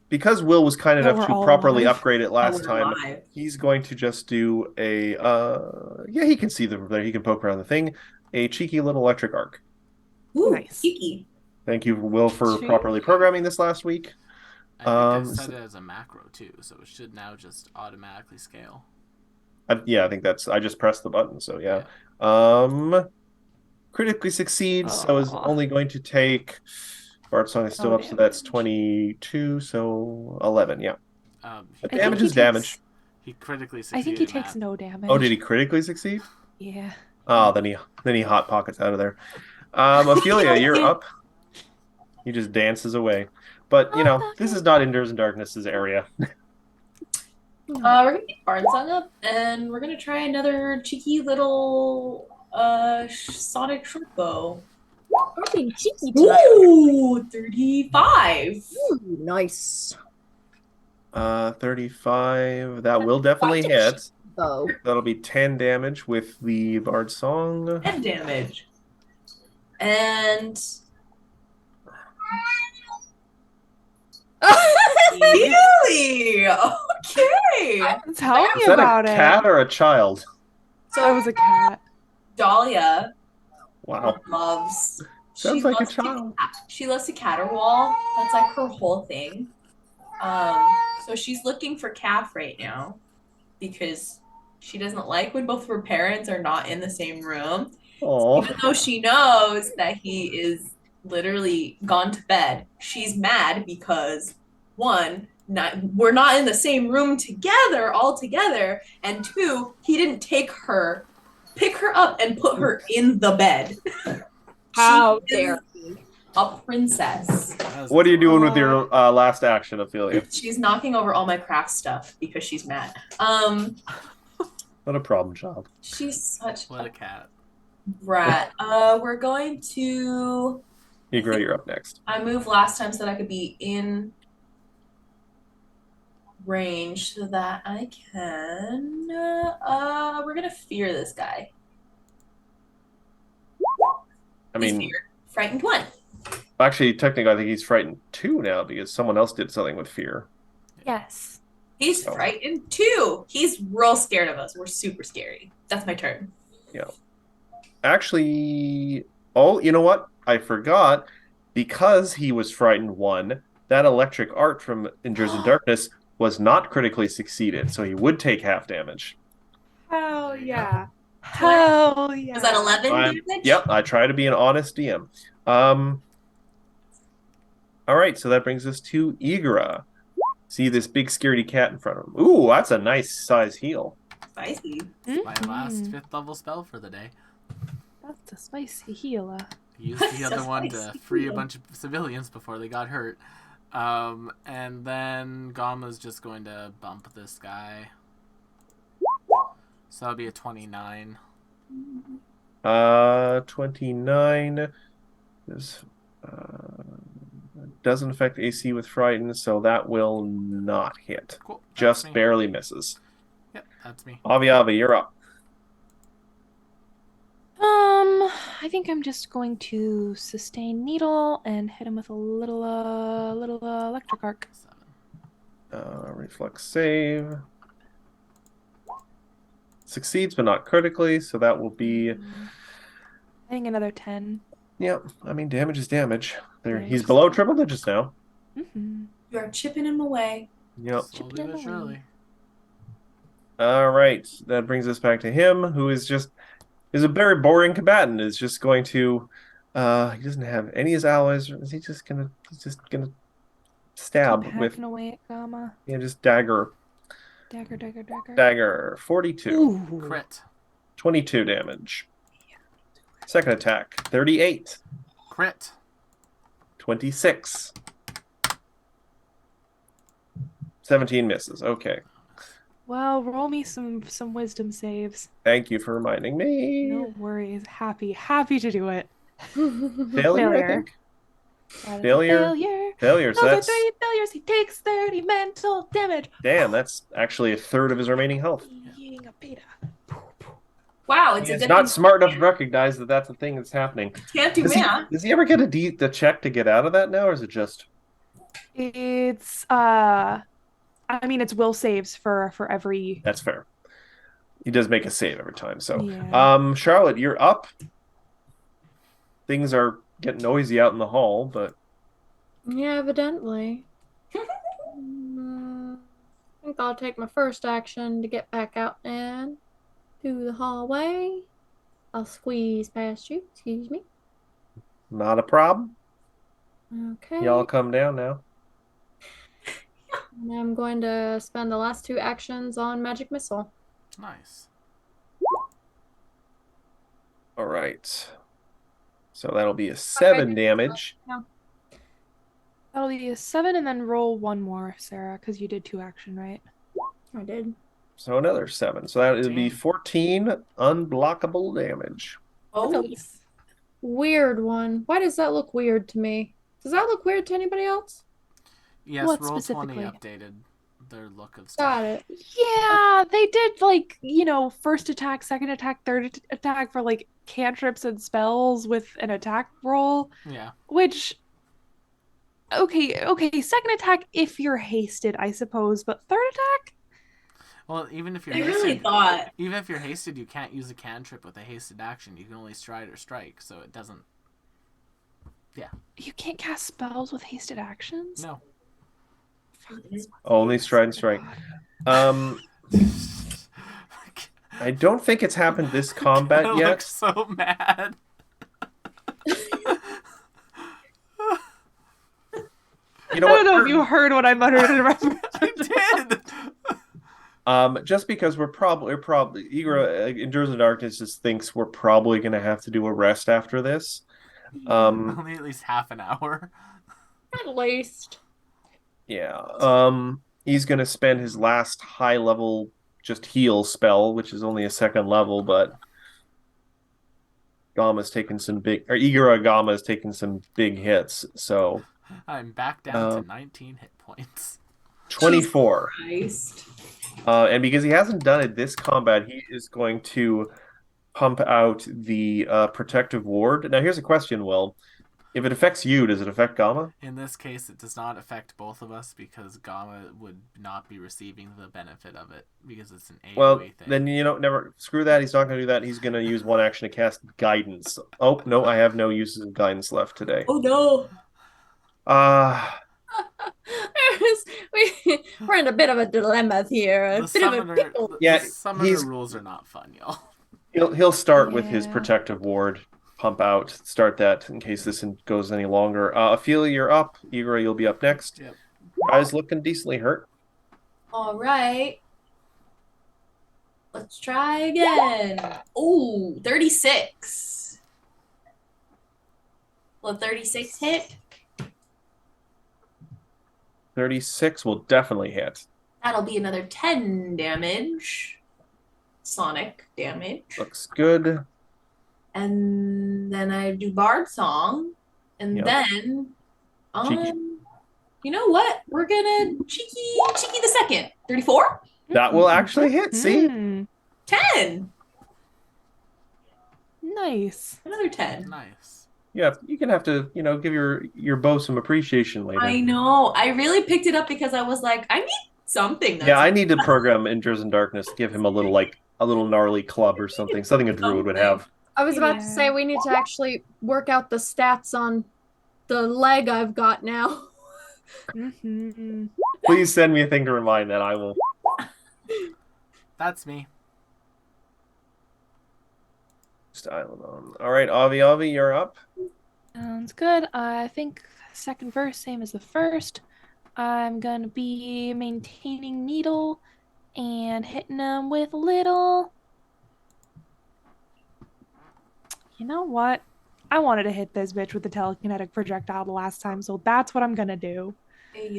Because Will was kind No, enough we're to all properly alive. upgrade it last We're time, alive. he's going to just do a he can see them there. He can poke around the thing. A cheeky little electric arc. Ooh, Nice. cheeky. Thank you, Will, for Cheeky. properly programming this last week. I think I set it as a macro too, so it should now just automatically scale. I think I just pressed the button, so yeah. Critically succeeds, so is Aw. only going to take. Bart Song is still Oh, up, so that's damage. 22, so 11, yeah. But He, damage he is damage. he critically succeeded. I think he in takes that. no damage. Oh, did he critically succeed? Yeah. Oh, then he hot pockets out of there. Ophelia, you're up. He just dances away. But, this is not Endures in Darkness's area. We're gonna get Barnsong up, and we're gonna try another cheeky little sonic short bow. We're being cheeky tonight. Ooh, 35. Ooh, nice. 35. That will definitely hit. Though. That'll be 10 damage with the Bard Song. 10 damage. And really? Okay. Tell me Is that about a it. cat or a child? So I was a cat. Dahlia Wow. loves. Sounds she like a loves to- child. She loves to caterwaul. That's like her whole thing. So she's looking for Calf right now because she doesn't like when both of her parents are not in the same room. Oh. Even though she knows that he is literally gone to bed, she's mad because one, we're not in the same room together, all together, and two, he didn't pick her up and put her in the bed. How She is dare a princess. What are you doing with your last action, Ophelia? She's knocking over all my craft stuff because she's mad. Not a problem, child. She's such What a a cat. brat. We're going to. Igra, you're up next. I moved last time so that I could be in range so that I can. We're gonna fear this guy. I He's mean, feared. Frightened 1. actually, technically, I think he's frightened 2 now because someone else did something with fear. Yes. He's Oh. frightened 2. He's real scared of us. We're super scary. That's my turn. Actually, oh, you know what? I forgot. Because he was frightened 1, that electric art from Endures in Darkness was not critically succeeded, so he would take half damage. Hell yeah. Hell yeah. Was that 11 damage? Yep, I try to be an honest DM. All right, so that brings us to Igra. See this big scaredy cat in front of him. Ooh, that's a nice size heal. Spicy. My last 5th level spell for the day. That's a spicy healer. Use the That's other one to spicy. free a bunch of civilians before they got hurt. And then Gamma's just going to bump this guy. So that'll be a 29. 29 is doesn't affect AC with frightened, so that will not hit. Cool. That's Just me. barely misses. Yep, that's me. Avi, you're up. I think I'm just going to sustain needle and hit him with a little electric arc. 7. Reflex save. Succeeds, but not critically, so that will be. I think another 10. Yep, I mean, damage is damage. Damage He's is below damage. triple digits now. Mm-hmm. You are chipping him away. Yep. Slowly but surely. All right, that brings us back to him, who is a very boring combatant. Is just going to, he doesn't have any of his allies. Is he just gonna? He's just gonna Keep stab hacking with, away at Gamma. yeah, just dagger. Dagger. 42. Ooh. Crit. 22 damage. Second attack, 38. Crit. 26. 17 misses. Okay. Well, roll me some wisdom saves. Thank you for reminding me. No worries. Happy to do it. Failure, I think. That is a Failure. Failure. So Those are that's 3 failures. He takes 30 mental damage. damn. That's actually a third of his remaining health. Eating a beta. Wow, it's a He's good not thing smart enough to recognize that that's a thing that's happening. can't do Does he, math. does he ever get the check to get out of that now, or is it just? It's I mean it's will saves for every That's fair. He does make a save every time. So, Yeah. Charlotte, you're up. Things are getting noisy out in the hall, but Yeah, evidently. I think I'll take my first action to get back out and through the hallway. I'll squeeze past you. Excuse me. not a problem. Okay. Y'all come down now. And I'm going to spend the last 2 actions on Magic Missile. Nice. All right. So that'll be a 7 damage. No. That'll be a 7 and then roll 1 more, Sarah, because you did 2 action, right? I did. So another 7. So that would be Damn. 14 unblockable damage. Oh, That's a weird one. Why does that look weird to me? Does that look weird to anybody else? Yes, What Roll20 specifically? updated their look of stuff. Got it. Yeah, they did like, first attack, second attack, third attack for like cantrips and spells with an attack roll, Yeah. which okay, second attack if you're hasted, I suppose, but third attack? Well, even if you're I hasted, really thought. even if you're hasted, you can't use a cantrip with a hasted action. You can only stride or strike, so it doesn't. You can't cast spells with hasted actions? No. Only stride and strike. I don't think it's happened this combat I yet. look so mad. You know I don't what? know if you heard what I muttered in reference. I did. Just because we're probably Igra Endures in Darkness just thinks we're probably going to have to do a rest after this. Only at least half an hour. At least. Yeah. He's going to spend his last high level just heal spell, which is only a 2nd level, but Igra Gamma has taken some big hits. So I'm back down to 19 hit points. 24. Christ. And because he hasn't done it this combat, he is going to pump out the protective ward. Now, here's a question, Will. If it affects you, does it affect Gamma? In this case, it does not affect both of us because Gamma would not be receiving the benefit of it because it's an AoE Well, thing. then, never screw that. He's not going to do that. He's going to use 1 action to cast Guidance. Oh, no, I have no uses of Guidance left today. Oh no. We're in a bit of a dilemma here. The A bit of a summoner, pickle. Yeah, the summoner he's- rules are not fun, y'all. He'll start with his Yeah. protective ward. Pump out. Start that in case this goes any longer. Ophelia, you're up. Igra, you'll be up next. Yep. Guys looking decently hurt. All right. Let's try again. Oh, 36. Will 36 hit? 36 will definitely hit. That'll be another 10 damage. sonic damage. Looks good. And then I do Bard Song. And Yep. then, Cheeky. you know what? We're gonna cheeky the second. 34? That will actually hit. See? 10. Nice. Another 10. Nice. Yeah, you can have to, give your bow some appreciation later. I know. I really picked it up because I was like, I need something. That's Yeah, I need to program Endures in Darkness to give him a little gnarly club or something a druid would have. I was about to Yeah. say we need to actually work out the stats on the leg I've got now. Mm-hmm. Please send me a thing to remind that. I will. That's me. Island on. All right, Avi, you're up. Sounds good. I think second verse, same as the first. I'm gonna be maintaining needle and hitting them with little. You know what? I wanted to hit this bitch with the telekinetic projectile the last time, so that's what I'm gonna do.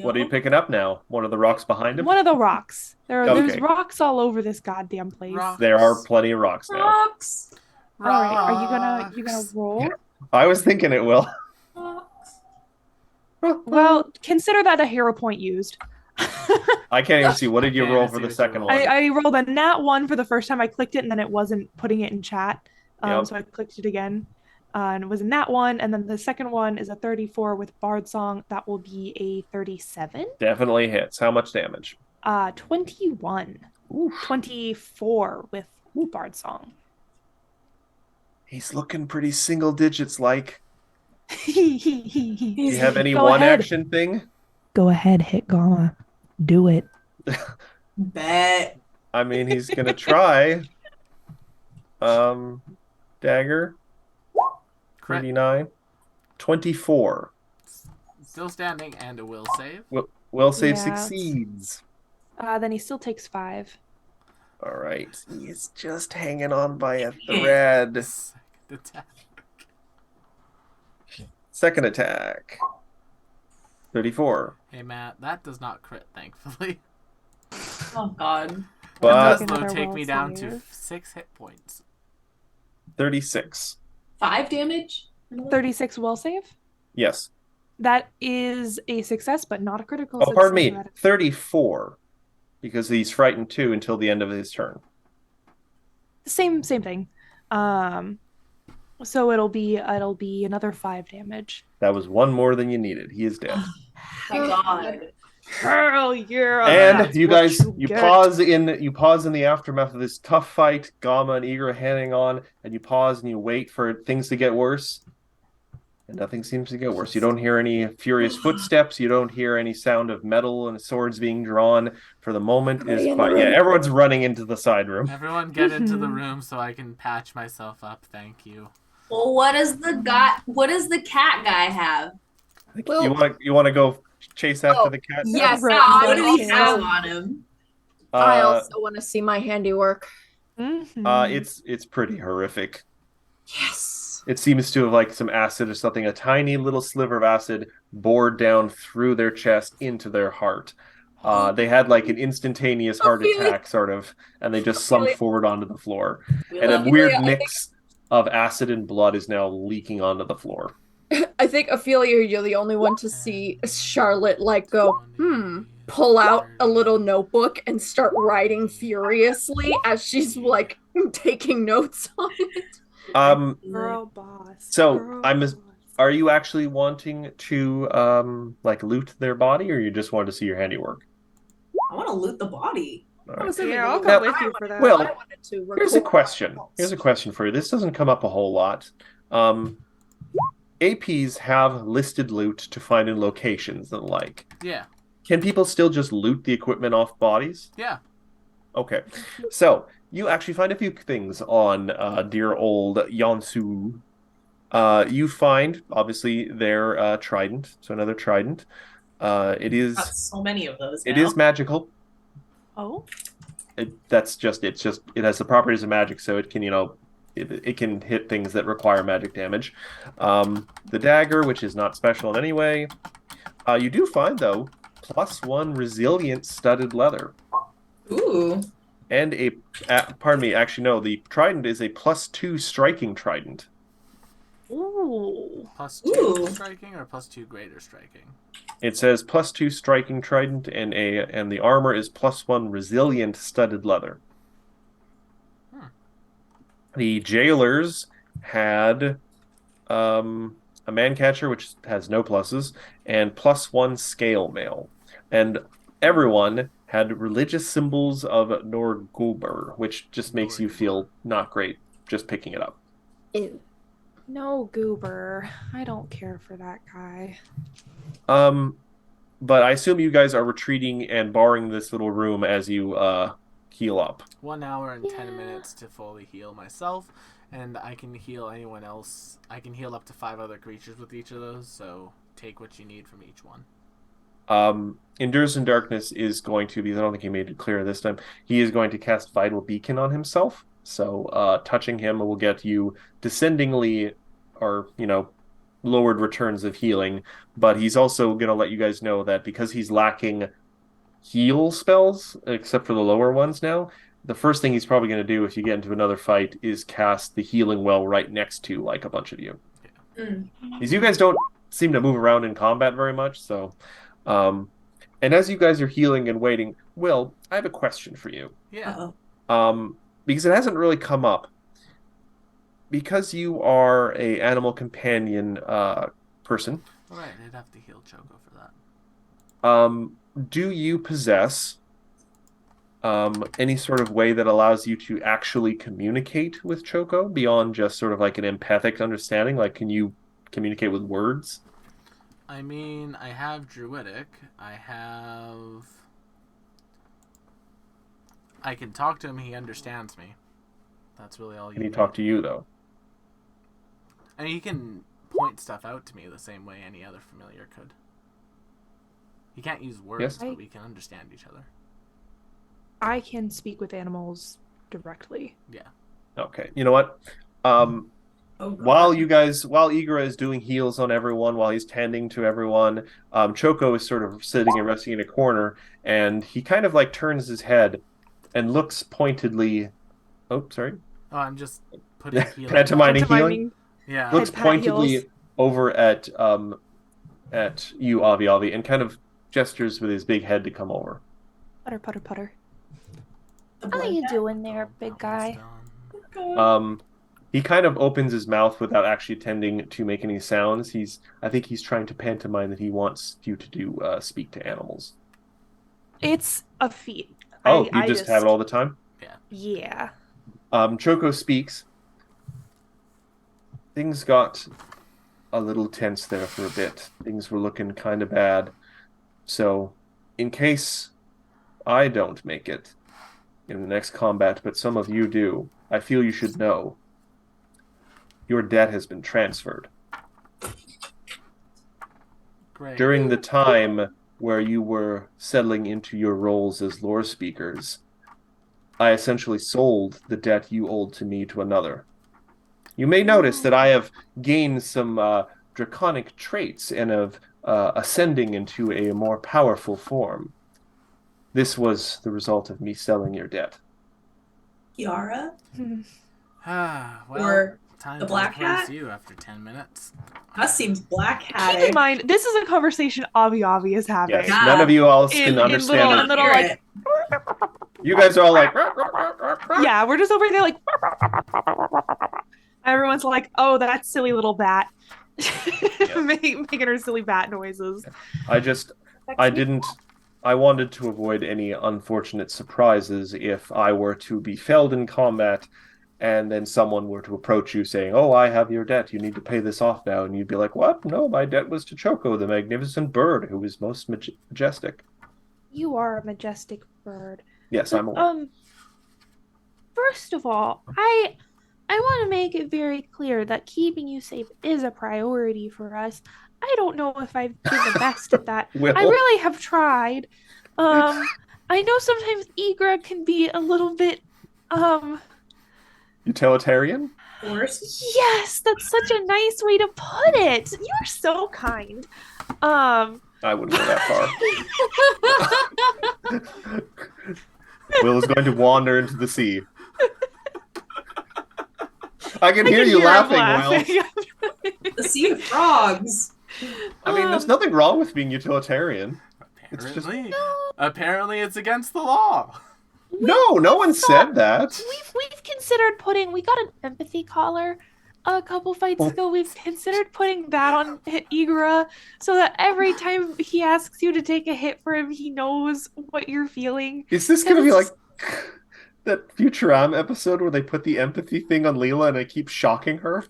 What are you picking up now? One of the rocks behind him? One of the rocks. There's Okay. rocks all over this goddamn place. Rock. There are plenty of rocks now. Rocks. All right, are you gonna roll? I was thinking it will. Rocks. Well, consider that a hero point used. I can't even see. What did you Can't roll even for see the what second you one? rolled. I rolled a nat 1 for the first time I clicked it, and then it wasn't putting it in chat. Yep. So I clicked it again. And it was a nat 1, and then the second one is a 34 with Bard Song. That will be a 37. Definitely hits. How much damage? 21. Oof. 24 with Bard Song. He's looking pretty single digits like. Do you you have any Go one ahead. action thing? Go ahead, hit Gamma. Do it. Bet. I mean, he's gonna try. Dagger. Crit. 39. 24. Still standing and a will save. Will save Yeah, succeeds. Then he still takes 5. All right. He is just hanging on by a thread. Second attack. Second attack. 34. Hey Matt, that does not crit, thankfully. Oh God. It But does though Another take will me down to save. 6 hit points. 36. 5 damage. 36 will save. Yes. That is a success, but not a critical Oh, success. pardon me. That- 34. Because he's frightened too until the end of his turn. Same thing. So it'll be another 5 damage. That was one more than you needed. He is dead. My God. Hell yeah. And That's you what guys, you you get. pause in the aftermath of this tough fight. Gamma and Eager hanging on, and you pause and you wait for things to get worse. And nothing seems to get worse. You don't hear any furious footsteps. You don't hear any sound of metal and swords being drawn. For the moment, is quiet. Yeah, everyone's running into the side room. Everyone get into the Mhm. room so I can patch myself up. Thank you. Well, what does the cat guy have? Well- You want to go chase after Oh, the cat? yes. Right. Yeah, what did he Yeah. have on him? I Uh, also want to see my handiwork. Mhm. it's pretty horrific. Yes. It seems to have like some acid or something, a tiny little sliver of acid bored down through their chest into their heart. They had like an instantaneous heart Ophelia. attack, sort of, and they just slumped Ophelia. forward onto the floor. We And a love you. weird I think- mix of acid and blood is now leaking onto the floor. I think Ophelia, you're the only one to see Charlotte like go, pull out a little notebook and start writing furiously as she's like taking notes on it. Girl boss. So, Girl boss. boss. Are you actually wanting to like loot their body, or you just want to see your handiwork? I want to loot the body. All I right. was thinking Yeah, I'll the come one with I you wanted- for that. Well, I wanted to Here's a record question. results. Here's a question for you. This doesn't come up a whole lot. APs have listed loot to find in locations and the like. Yeah. Can people still just loot the equipment off bodies? Yeah. Okay. So you actually find a few things on dear old Yonsu. You find, obviously, their trident. So another trident. It Got is so many of those. it now. is magical. Oh. It has the properties of magic, so it can, it can hit things that require magic damage. The dagger, which is not special in any way. You do find, though, +1 resilient studded leather. Ooh. and pardon me, actually no, the trident is a +2 striking trident. Ooh. +2 Ooh. striking or +2 greater striking? It says +2 striking trident, and the armor is +1 resilient studded leather. The jailers had a man catcher, which has no pluses, and +1 scale mail. And everyone had religious symbols of Norgulber, which just makes you feel not great just picking it up. Ew. No, Goober. I don't care for that guy. But I assume you guys are retreating and barring this little room as you heal up. 1 hour and 10 minutes to fully heal myself, and I can heal anyone else. I can heal up to 5 other creatures with each of those, so take what you need from each one. Endures in Darkness is going to, because I don't think he made it clear this time, he is going to cast Vital Beacon on himself. So touching him will get you descendingly, or, lowered returns of healing. But he's also going to let you guys know that because he's lacking heal spells, except for the lower ones now, the first thing he's probably going to do if you get into another fight is cast the healing well right next to, like, a bunch of you. Because you guys don't seem to move around in combat very much, so... and as you guys are healing and waiting, Will, I have a question for you. Yeah. Because it hasn't really come up. Because you are a animal companion person. Alright, I'd have to heal Choco for that. Do you possess any sort of way that allows you to actually communicate with Choco beyond just sort of like an empathic understanding? Like, can you communicate with words? I mean, I have Druidic. I can talk to him, he understands me. That's really all you Can he need. talk to you, though? And he can point stuff out to me the same way any other familiar could. He can't use words, Yes. but we can understand each other. I can speak with animals directly. Yeah. Okay. You know what? While Igra is doing heals on everyone, while he's tending to everyone, Choco is sort of sitting and resting in a corner, and he kind of like turns his head and looks pointedly. Oh, sorry. Oh, I'm just putting healing. Pantomiming healing. Yeah. Looks Pat pointedly heals. over at you, Avi, and kind of gestures with his big head to come over. Putter, putter, putter. How you doing there, big guy? He kind of opens his mouth without actually attending to make any sounds. I think he's trying to pantomime that he wants you to speak to animals. It's a feat. Oh, you just have it all the time? Yeah. Choco speaks. Things got a little tense there for a bit. Things were looking kind of bad. So, in case I don't make it in the next combat, but some of you do, I feel you should know. Your debt has been transferred. Great. During the time where you were settling into your roles as lore speakers, I essentially sold the debt you owed to me to another. You may notice that I have gained some draconic traits and have ascending into a more powerful form. This was the result of me selling your debt. Kiara? Well, Or time the to black replace hat? you after 10 minutes. That seems black Keep hatted. in mind, this is a conversation Avi is having. Yes, Yeah. none of you else In can understand it. little like, You guys are all like, yeah, we're just over there like, everyone's like, oh, that silly little bat. Making her silly bat noises. I wanted to avoid any unfortunate surprises if I were to be felled in combat and then someone were to approach you saying, oh, I have your debt, you need to pay this off now. And you'd be like, what? No, my debt was to Choco, the magnificent bird who is most majestic. You are a majestic bird. Yes, I'm aware. First of all, I want to make it very clear that keeping you safe is a priority for us. I don't know if I've been the best at that. Will? I really have tried. I know sometimes Igra can be a little bit Utilitarian? Force. yes, that's such a nice way to put it. You're so kind. I wouldn't go that far. Will is going to wander into the sea. I can I hear can you hear him laughing, Will. The sea of frogs. I mean, there's nothing wrong with being utilitarian. It's just Apparently it's against the law. no one said that. We've considered putting. We got an empathy collar a couple fights ago. We've considered putting that on Igura so that every time he asks you to take a hit for him, he knows what you're feeling. Is this gonna be like that Futurama episode where they put the empathy thing on Leela and it keeps shocking her?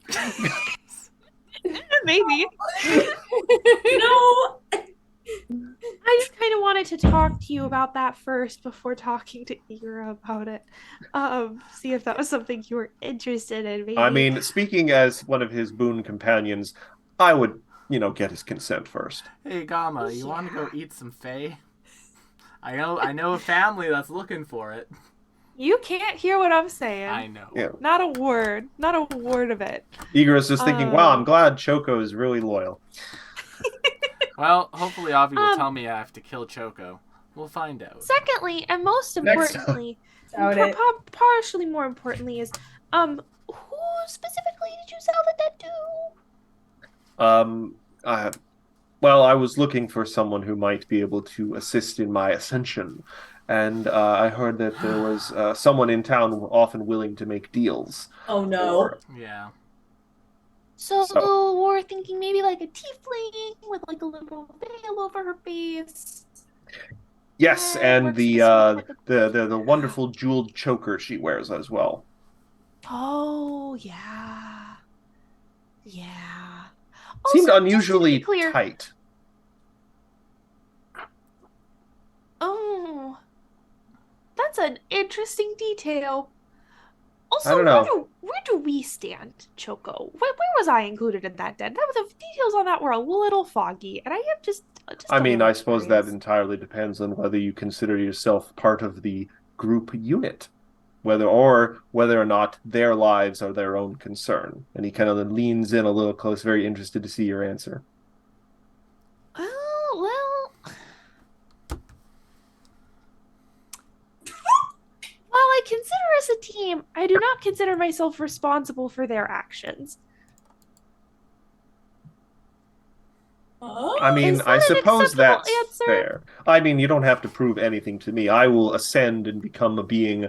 Maybe. No. I just kind of wanted to talk to you about that first before talking to Igura about it. See if that was something you were interested in. Maybe. I mean, speaking as one of his boon companions, I would, get his consent first. Hey, Gamma, you want to go eat some fae? I know a family that's looking for it. You can't hear what I'm saying. I know. Yeah. Not a word of it. Igor's just thinking, wow, I'm glad Choco is really loyal. Well, hopefully Avi will tell me I have to kill Choco. We'll find out. Secondly, and most importantly, partially more importantly, is who specifically did you sell the dead to? Well, I was looking for someone who might be able to assist in my ascension, and I heard that there was someone in town often willing to make deals. Oh no. Yeah. So we're thinking maybe like a tiefling with like a little veil over her face. Yes, and the wonderful jeweled choker she wears as well. Oh yeah, yeah. Seemed Also, unusually just to be clear, tight. Oh, that's an interesting detail. Also, I don't know. Where do we stand, Choco? Where was I included in that den? The details on that were a little foggy, and I am just I mean, a I little suppose curious. that entirely depends on whether you consider yourself part of the group unit, whether or not their lives are their own concern. And he kind of leans in a little close, very interested to see your answer. Oh, well. While I consider us a team, I do not consider myself responsible for their actions. I mean, Is that I an suppose acceptable that's answer? fair. I mean, you don't have to prove anything to me. I will ascend and become a being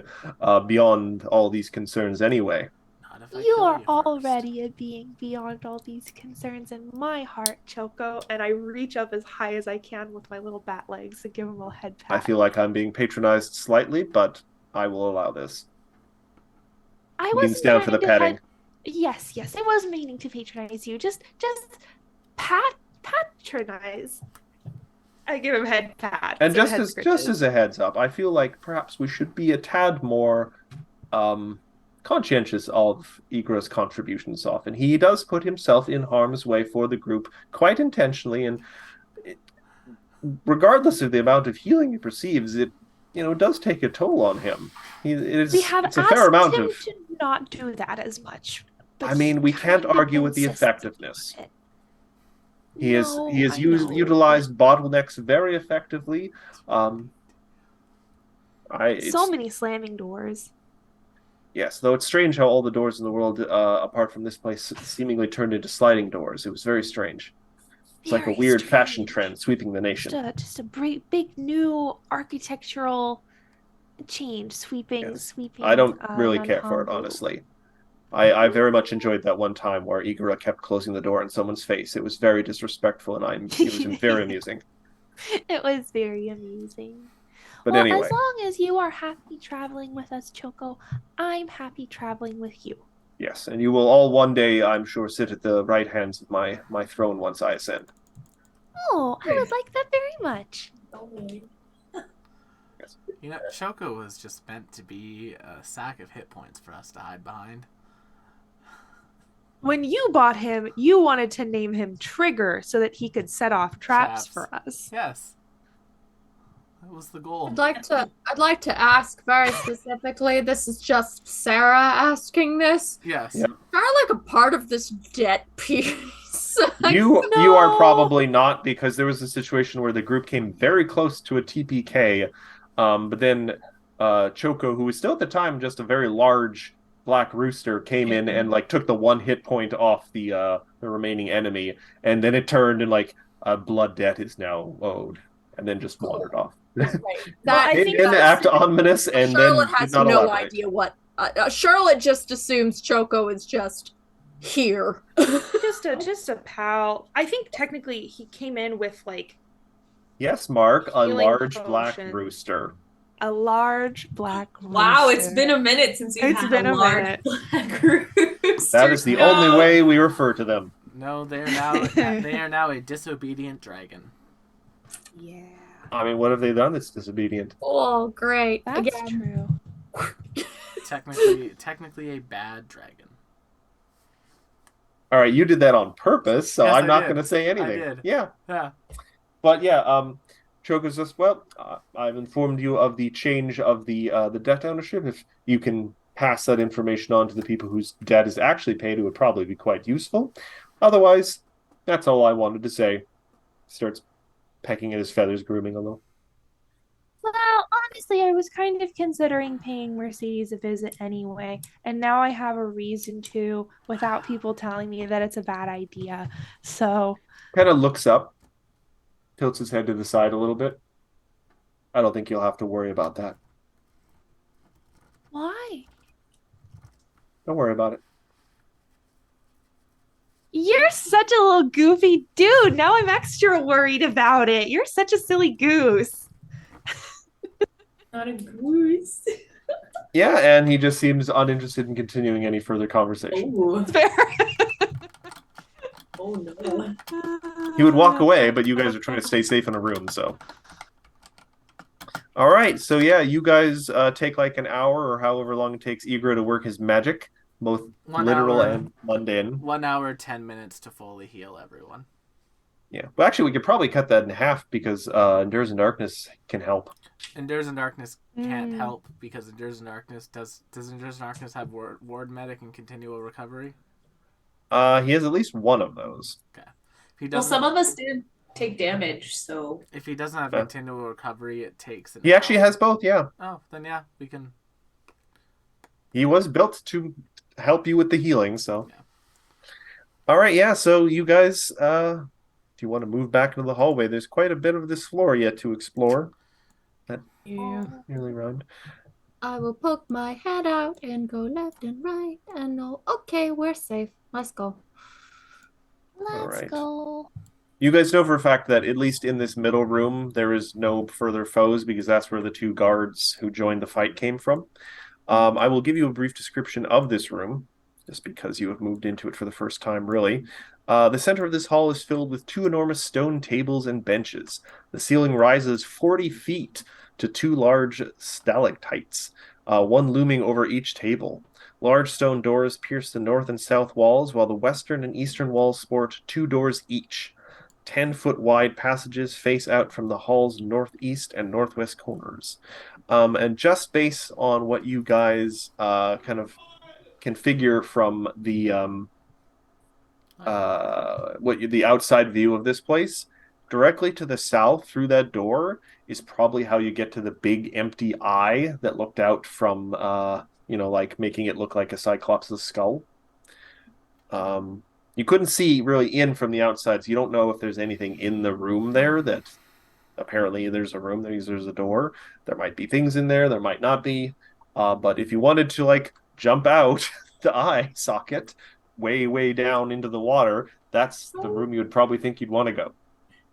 beyond all these concerns anyway. Not if I You kill are first. already a being beyond all these concerns in my heart, Choco. And I reach up as high as I can with my little bat legs and give him a head pat. I feel like I'm being patronized slightly, but I will allow this. I Leans wasn't down for the trying to petting. Yes, I was meaning to patronize you. Just patronize. I give him head pat. And so the head just as a heads up, I feel like perhaps we should be a tad more conscientious of Igra's contributions often. He does put himself in harm's way for the group quite intentionally, and regardless of the amount of healing he perceives, it does take a toll on him. We have it's a asked fair amount him of. to not do that as much. But I mean, he we can't kind of argue with the insists effectiveness. on it. He has No, I know. utilized bottlenecks very effectively. So It's many slamming doors. Yes, though it's strange how all the doors in the world, apart from this place, seemingly turned into sliding doors. It was very strange. It's like a Very weird fashion strange. trend sweeping the nation. Just a big new architectural change, sweeping. I don't really down care for it, Honolulu. honestly. I very much enjoyed that one time where Igura kept closing the door in someone's face. It was very disrespectful, and it was very amusing. It was very amusing. But well, anyway, as long as you are happy traveling with us, Choco, I'm happy traveling with you. yes, and you will all one day, I'm sure, sit at the right hands of my throne once I ascend. Oh, I would like that very much. Choco was just meant to be a sack of hit points for us to hide behind. When you bought him, you wanted to name him Trigger so that he could set off traps for us. Yes. That was the goal. I'd like to ask very specifically. This is just Sarah asking this. Yes. Yeah. Are like a part of this debt piece? You are probably not, because there was a situation where the group came very close to a TPK, but then Choco, who was still at the time just a very large black rooster, came in and like took the one hit point off the remaining enemy, and then it turned and like a blood debt is now owed, and then just wandered off. Right. Well, I Came think in, act ominous, and Charlotte then has did not no elaborate. idea what. Charlotte just assumes Choco is just here. just a pal. I think technically he came in with like Yes, Mark, a healing large black potion. rooster. A large black Wow, it's rooster. been a minute since we've It's had been a a large minute. black rooster. That is the No. only way we refer to them. No, they are now a disobedient dragon. Yeah. I mean, what have they done that's disobedient? Oh, great. That's Again. true. Technically a bad dragon. All right, you did that on purpose, so Yes, I'm I not did. going to say anything. I did. Yeah, Yeah. but yeah, Choco says, "Well, I've informed you of the change of the debt ownership. If you can pass that information on to the people whose debt is actually paid, it would probably be quite useful. Otherwise, that's all I wanted to say." Starts pecking at his feathers, grooming a little. Well, honestly, I was kind of considering paying Mercedes a visit anyway, and now I have a reason to without people telling me that it's a bad idea. So, Kind of looks up, tilts his head to the side a little bit. I don't think you'll have to worry about that. why? Don't worry about it. You're such a little goofy dude. Now I'm extra worried about it. You're such a silly goose. Not a goose. Yeah, and he just seems uninterested in continuing any further conversation. Oh, Fair. oh no. He would walk away, but you guys are trying to stay safe in a room, so. All right, so yeah, you guys take like an hour or however long it takes Igor to work his magic, both 1 literal hour. and mundane. 1 hour, 10 minutes to fully heal everyone. Yeah, but actually, we could probably cut that in half because Endures in Darkness can help. Endures in Darkness can't help because Endures in Darkness does Endures in Darkness have ward medic and continual recovery? He has at least one of those. Okay. If he Well, doesn't, some of us did take damage, so if he doesn't have Yeah. continual recovery, it takes. He actually has both, yeah. Oh, then yeah, we can. He was built to help you with the healing, so. Yeah. All right, yeah, so you guys, if you want to move back into the hallway, there's quite a bit of this floor yet to explore. Yeah. Nearly round. I will poke my head out and go left and right and know, okay, we're safe. Let's go. Let's right. go. You guys know for a fact that at least in this middle room, there is no further foes because that's where the two guards who joined the fight came from. I will give you a brief description of this room, just because you have moved into it for the first time, really. The center of this hall is filled with two enormous stone tables and benches. The ceiling rises 40 feet to two large stalactites, one looming over each table. Large stone doors pierce the north and south walls, while the western and eastern walls sport two doors each. 10-foot wide passages face out from the hall's northeast and northwest corners. And just based on what you guys kind of can figure from the the outside view of this place, directly to the south through that door is probably how you get to the big empty eye that looked out from like making it look like a Cyclops' skull. You couldn't see really in from the outside, so you don't know if there's anything in the room there. That apparently there's a room, there's a door. There might be things in there, there might not be. But if you wanted to like jump out the eye socket way down into the water, that's the room you would probably think you'd want to go.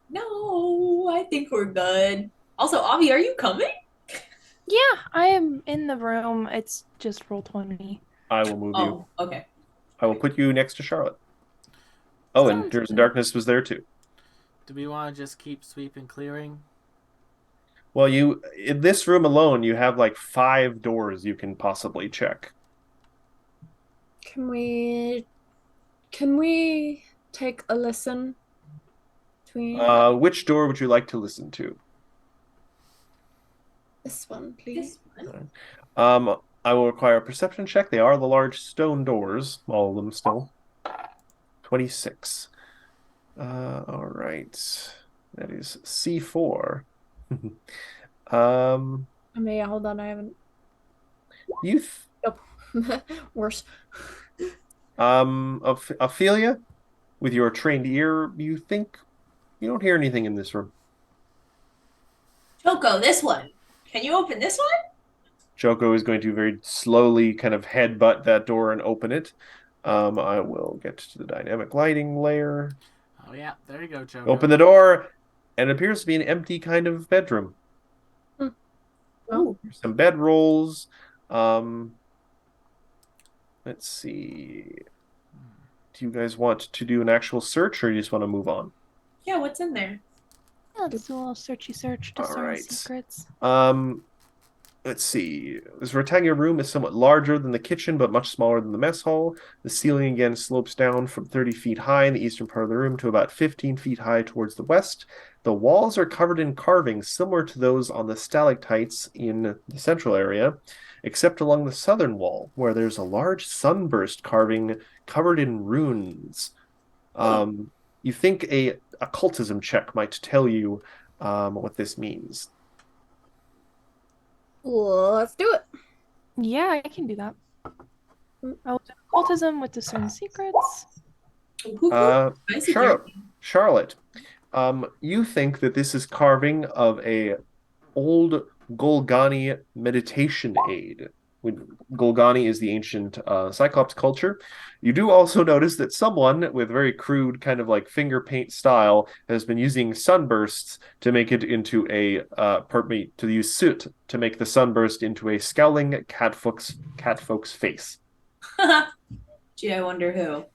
no, I think we're good. Also, Avi, are you coming? Yeah, I am in the room. It's just roll 20. I will move you. Oh, okay. I will put you next to Charlotte. Oh, and Sounds Tears in good. Darkness was there too. Do we want to just keep sweeping clearing? Well, in this room alone, you have like 5 doors you can possibly check. Can we take a listen between Which door would you like to listen to? this one, please? This one. I will require a perception check. They are the large stone doors, all of them still. 26. All right. That is C4. I mean, hold on, I haven't. You, Worse. Ophelia, with your trained ear, you think you don't hear anything in this room. Choco, this one. Can you open this one? Joko is going to very slowly kind of headbutt that door and open it. I will get to the dynamic lighting layer. Oh yeah, there you go, Choco. Open the door, and it appears to be an empty kind of bedroom. Oh. Some bedrolls. Um, let's see. Do you guys want to do an actual search, or you just want to move on? Yeah, what's in there? Yeah, let's do a little searchy search to All discern right. secrets. Let's see. This rectangular room is somewhat larger than the kitchen, but much smaller than the mess hall. The ceiling again slopes down from 30 feet high in the eastern part of the room to about 15 feet high towards the west. The walls are covered in carvings similar to those on the stalactites in the central area, except along the southern wall, where there's a large sunburst carving covered in runes. You think a occultism check might tell you what this means. Let's do it. Yeah, I can do that. I will do occultism with discern secrets. Spicy Charlotte, you think that this is carving of a old Golgani meditation aid. Golgani is the ancient Cyclops culture. You do also notice that someone with very crude kind of like finger paint style has been using sunbursts to make it into a to use soot to make the sunburst into a scowling catfolk's face. Gee, I wonder who.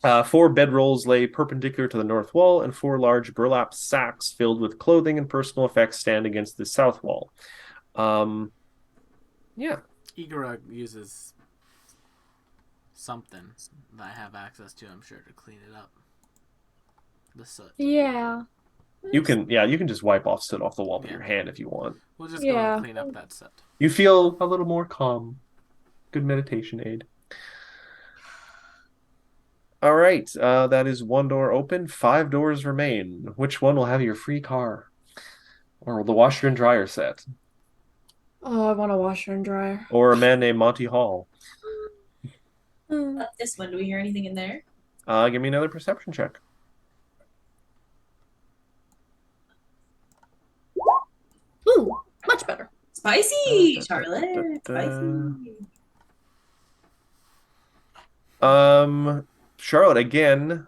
4 bedrolls lay perpendicular to the north wall, and 4 large burlap sacks filled with clothing and personal effects stand against the south wall. Yeah. Igor uses something that I have access to, I'm sure, to clean it up. The soot. Yeah. You can just wipe off soot off the wall with your hand if you want. We'll just go and clean up that soot. You feel a little more calm. Good meditation aid. All right, that is 1 door open. 5 doors remain. Which one will have your free car? Or the washer and dryer set? Oh, I want a washer and dryer. Or a man named Monty Hall? This one, do we hear anything in there? Give me another perception check. Ooh, much better. Spicy, Charlotte. Spicy. Charlotte, again,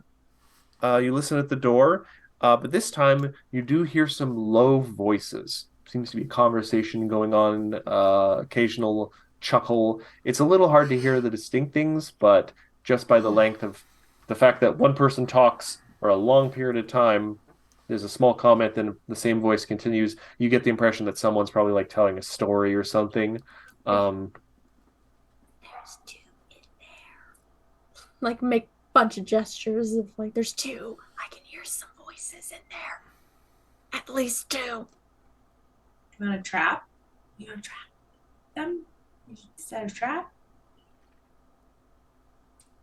you listen at the door, but this time you do hear some low voices. Seems to be a conversation going on, occasional chuckle. It's a little hard to hear the distinct things, but just by the length of the fact that one person talks for a long period of time, there's a small comment, then the same voice continues. You get the impression that someone's probably like telling a story or something. There's 2 in there. Like make bunch of gestures of like there's 2. I can hear some voices in there. At least 2. You want to trap? You want to trap them? You set a trap?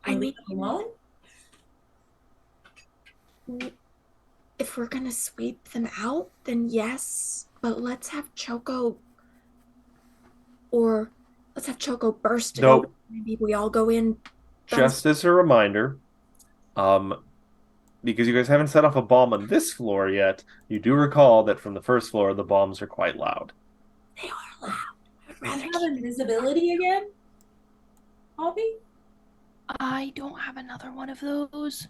I leave them alone? If we're gonna sweep them out, then yes. But let's have Choco burst it open. Maybe we all go in. Just as a reminder, because you guys haven't set off a bomb on this floor yet, you do recall that from the first floor the bombs are quite loud. They are loud. I'd Do rather you have invisibility again? Hobby? I don't have another one of those.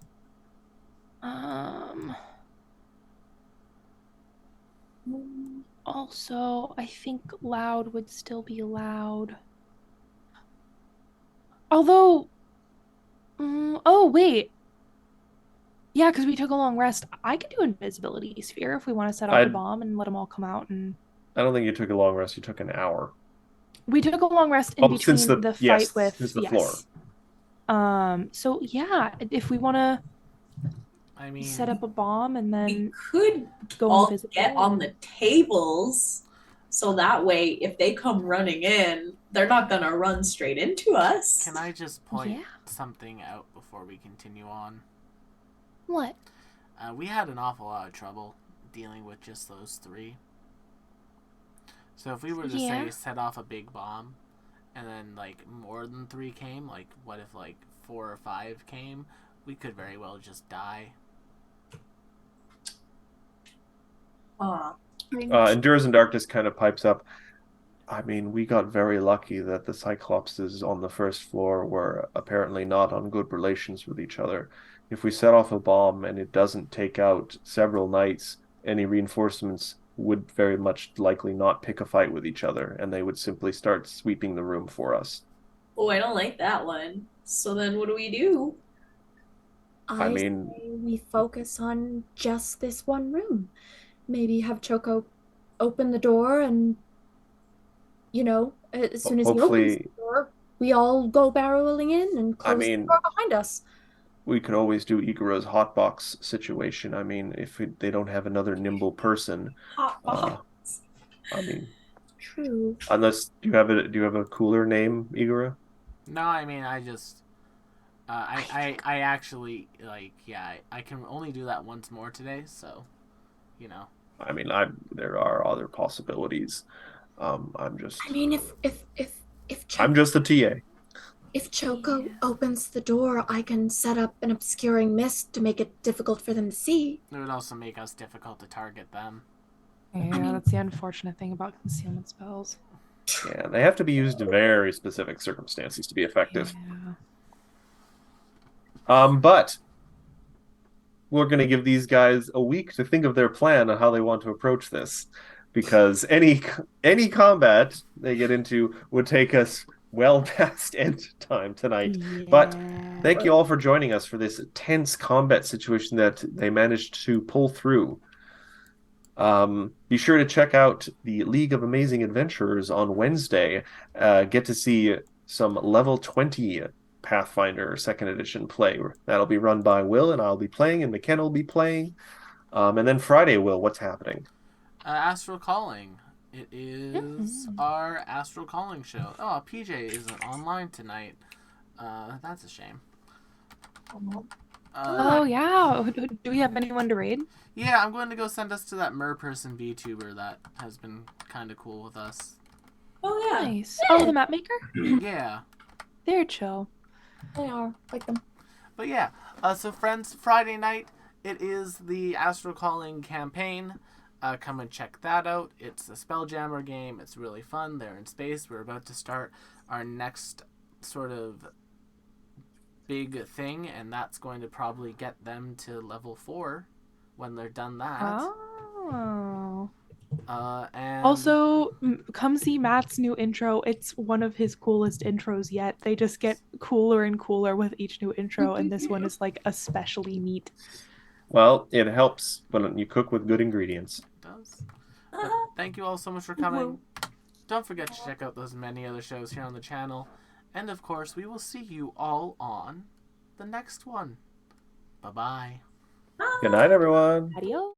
Also, I think loud would still be loud. Although, oh wait. Yeah, because we took a long rest. I could do invisibility sphere if we want to set off the bomb and let them all come out. And I don't think you took a long rest. You took an hour. We took a long rest in between the fight with the floor. So yeah, if we want to, set up a bomb and then we could go all invisible. get on the tables, so that way, if they come running in, they're not gonna run straight into us. Can I just point something out before we continue on? What? We had an awful lot of trouble dealing with just those 3. So if we were to Yeah. say set off a big bomb, and then like more than 3 came, like what if like 4 or 5 came? We could very well just die. Aw. I mean, Endures in Darkness kind of pipes up. I mean, we got very lucky that the Cyclopses on the first floor were apparently not on good relations with each other. If we set off a bomb and it doesn't take out several knights, any reinforcements would very much likely not pick a fight with each other, and they would simply start sweeping the room for us. Oh, I don't like that one. So then what do we do? I I mean, say we focus on just this one room. Maybe have Choco open the door, and as soon as he opens the hopefully, door, we all go barreling in and I close the mean, door behind us. we could always do Igoro's hotbox situation. I mean, if they don't have another nimble person, Hot uh, box. I mean, True. unless do you have a cooler name, Igora? No, I mean I just I actually like yeah I can only do that once more today, so you know. I mean, there are other possibilities. I'm I just mean, if I'm Choco just a TA. if Choco opens the door, I can set up an obscuring mist to make it difficult for them to see. It would also make us difficult to target them. Yeah, that's the unfortunate thing about concealment spells. Yeah, they have to be used in very specific circumstances to be effective. Yeah. But we're going to give these guys a week to think of their plan on how they want to approach this, because any combat they get into would take us well past end time tonight. But thank you all for joining us for this tense combat situation that they managed to pull through. Be sure to check out the League of Amazing Adventurers on Wednesday. Get to see some level 20 Pathfinder second edition play. That'll be run by Will, and I'll be playing, and McKenna will be playing. And then Friday, Will, what's happening? Astral Calling. It is our Astral Calling show. Oh, PJ isn't online tonight. That's a shame. Oh yeah. Do we have anyone to raid? Yeah, I'm going to go send us to that merperson VTuber that has been kind of cool with us. Oh yeah. Nice. Oh, the map maker? Yeah. They're chill. They are like them. But yeah, so friends, Friday night, it is the Astral Calling campaign. Come and check that out. It's a Spelljammer game. It's really fun. They're in space. We're about to start our next sort of big thing, and that's going to probably get them to level 4 when they're done that. Oh. And Also, come see Matt's new intro. It's one of his coolest intros yet. They just get cooler and cooler with each new intro, and this one is like especially neat. Well, it helps when you cook with good ingredients. it does. But thank you all so much for coming. Don't forget to check out those many other shows here on the channel. And of course, we will see you all on the next one. Bye-bye. Good night, everyone. Adios.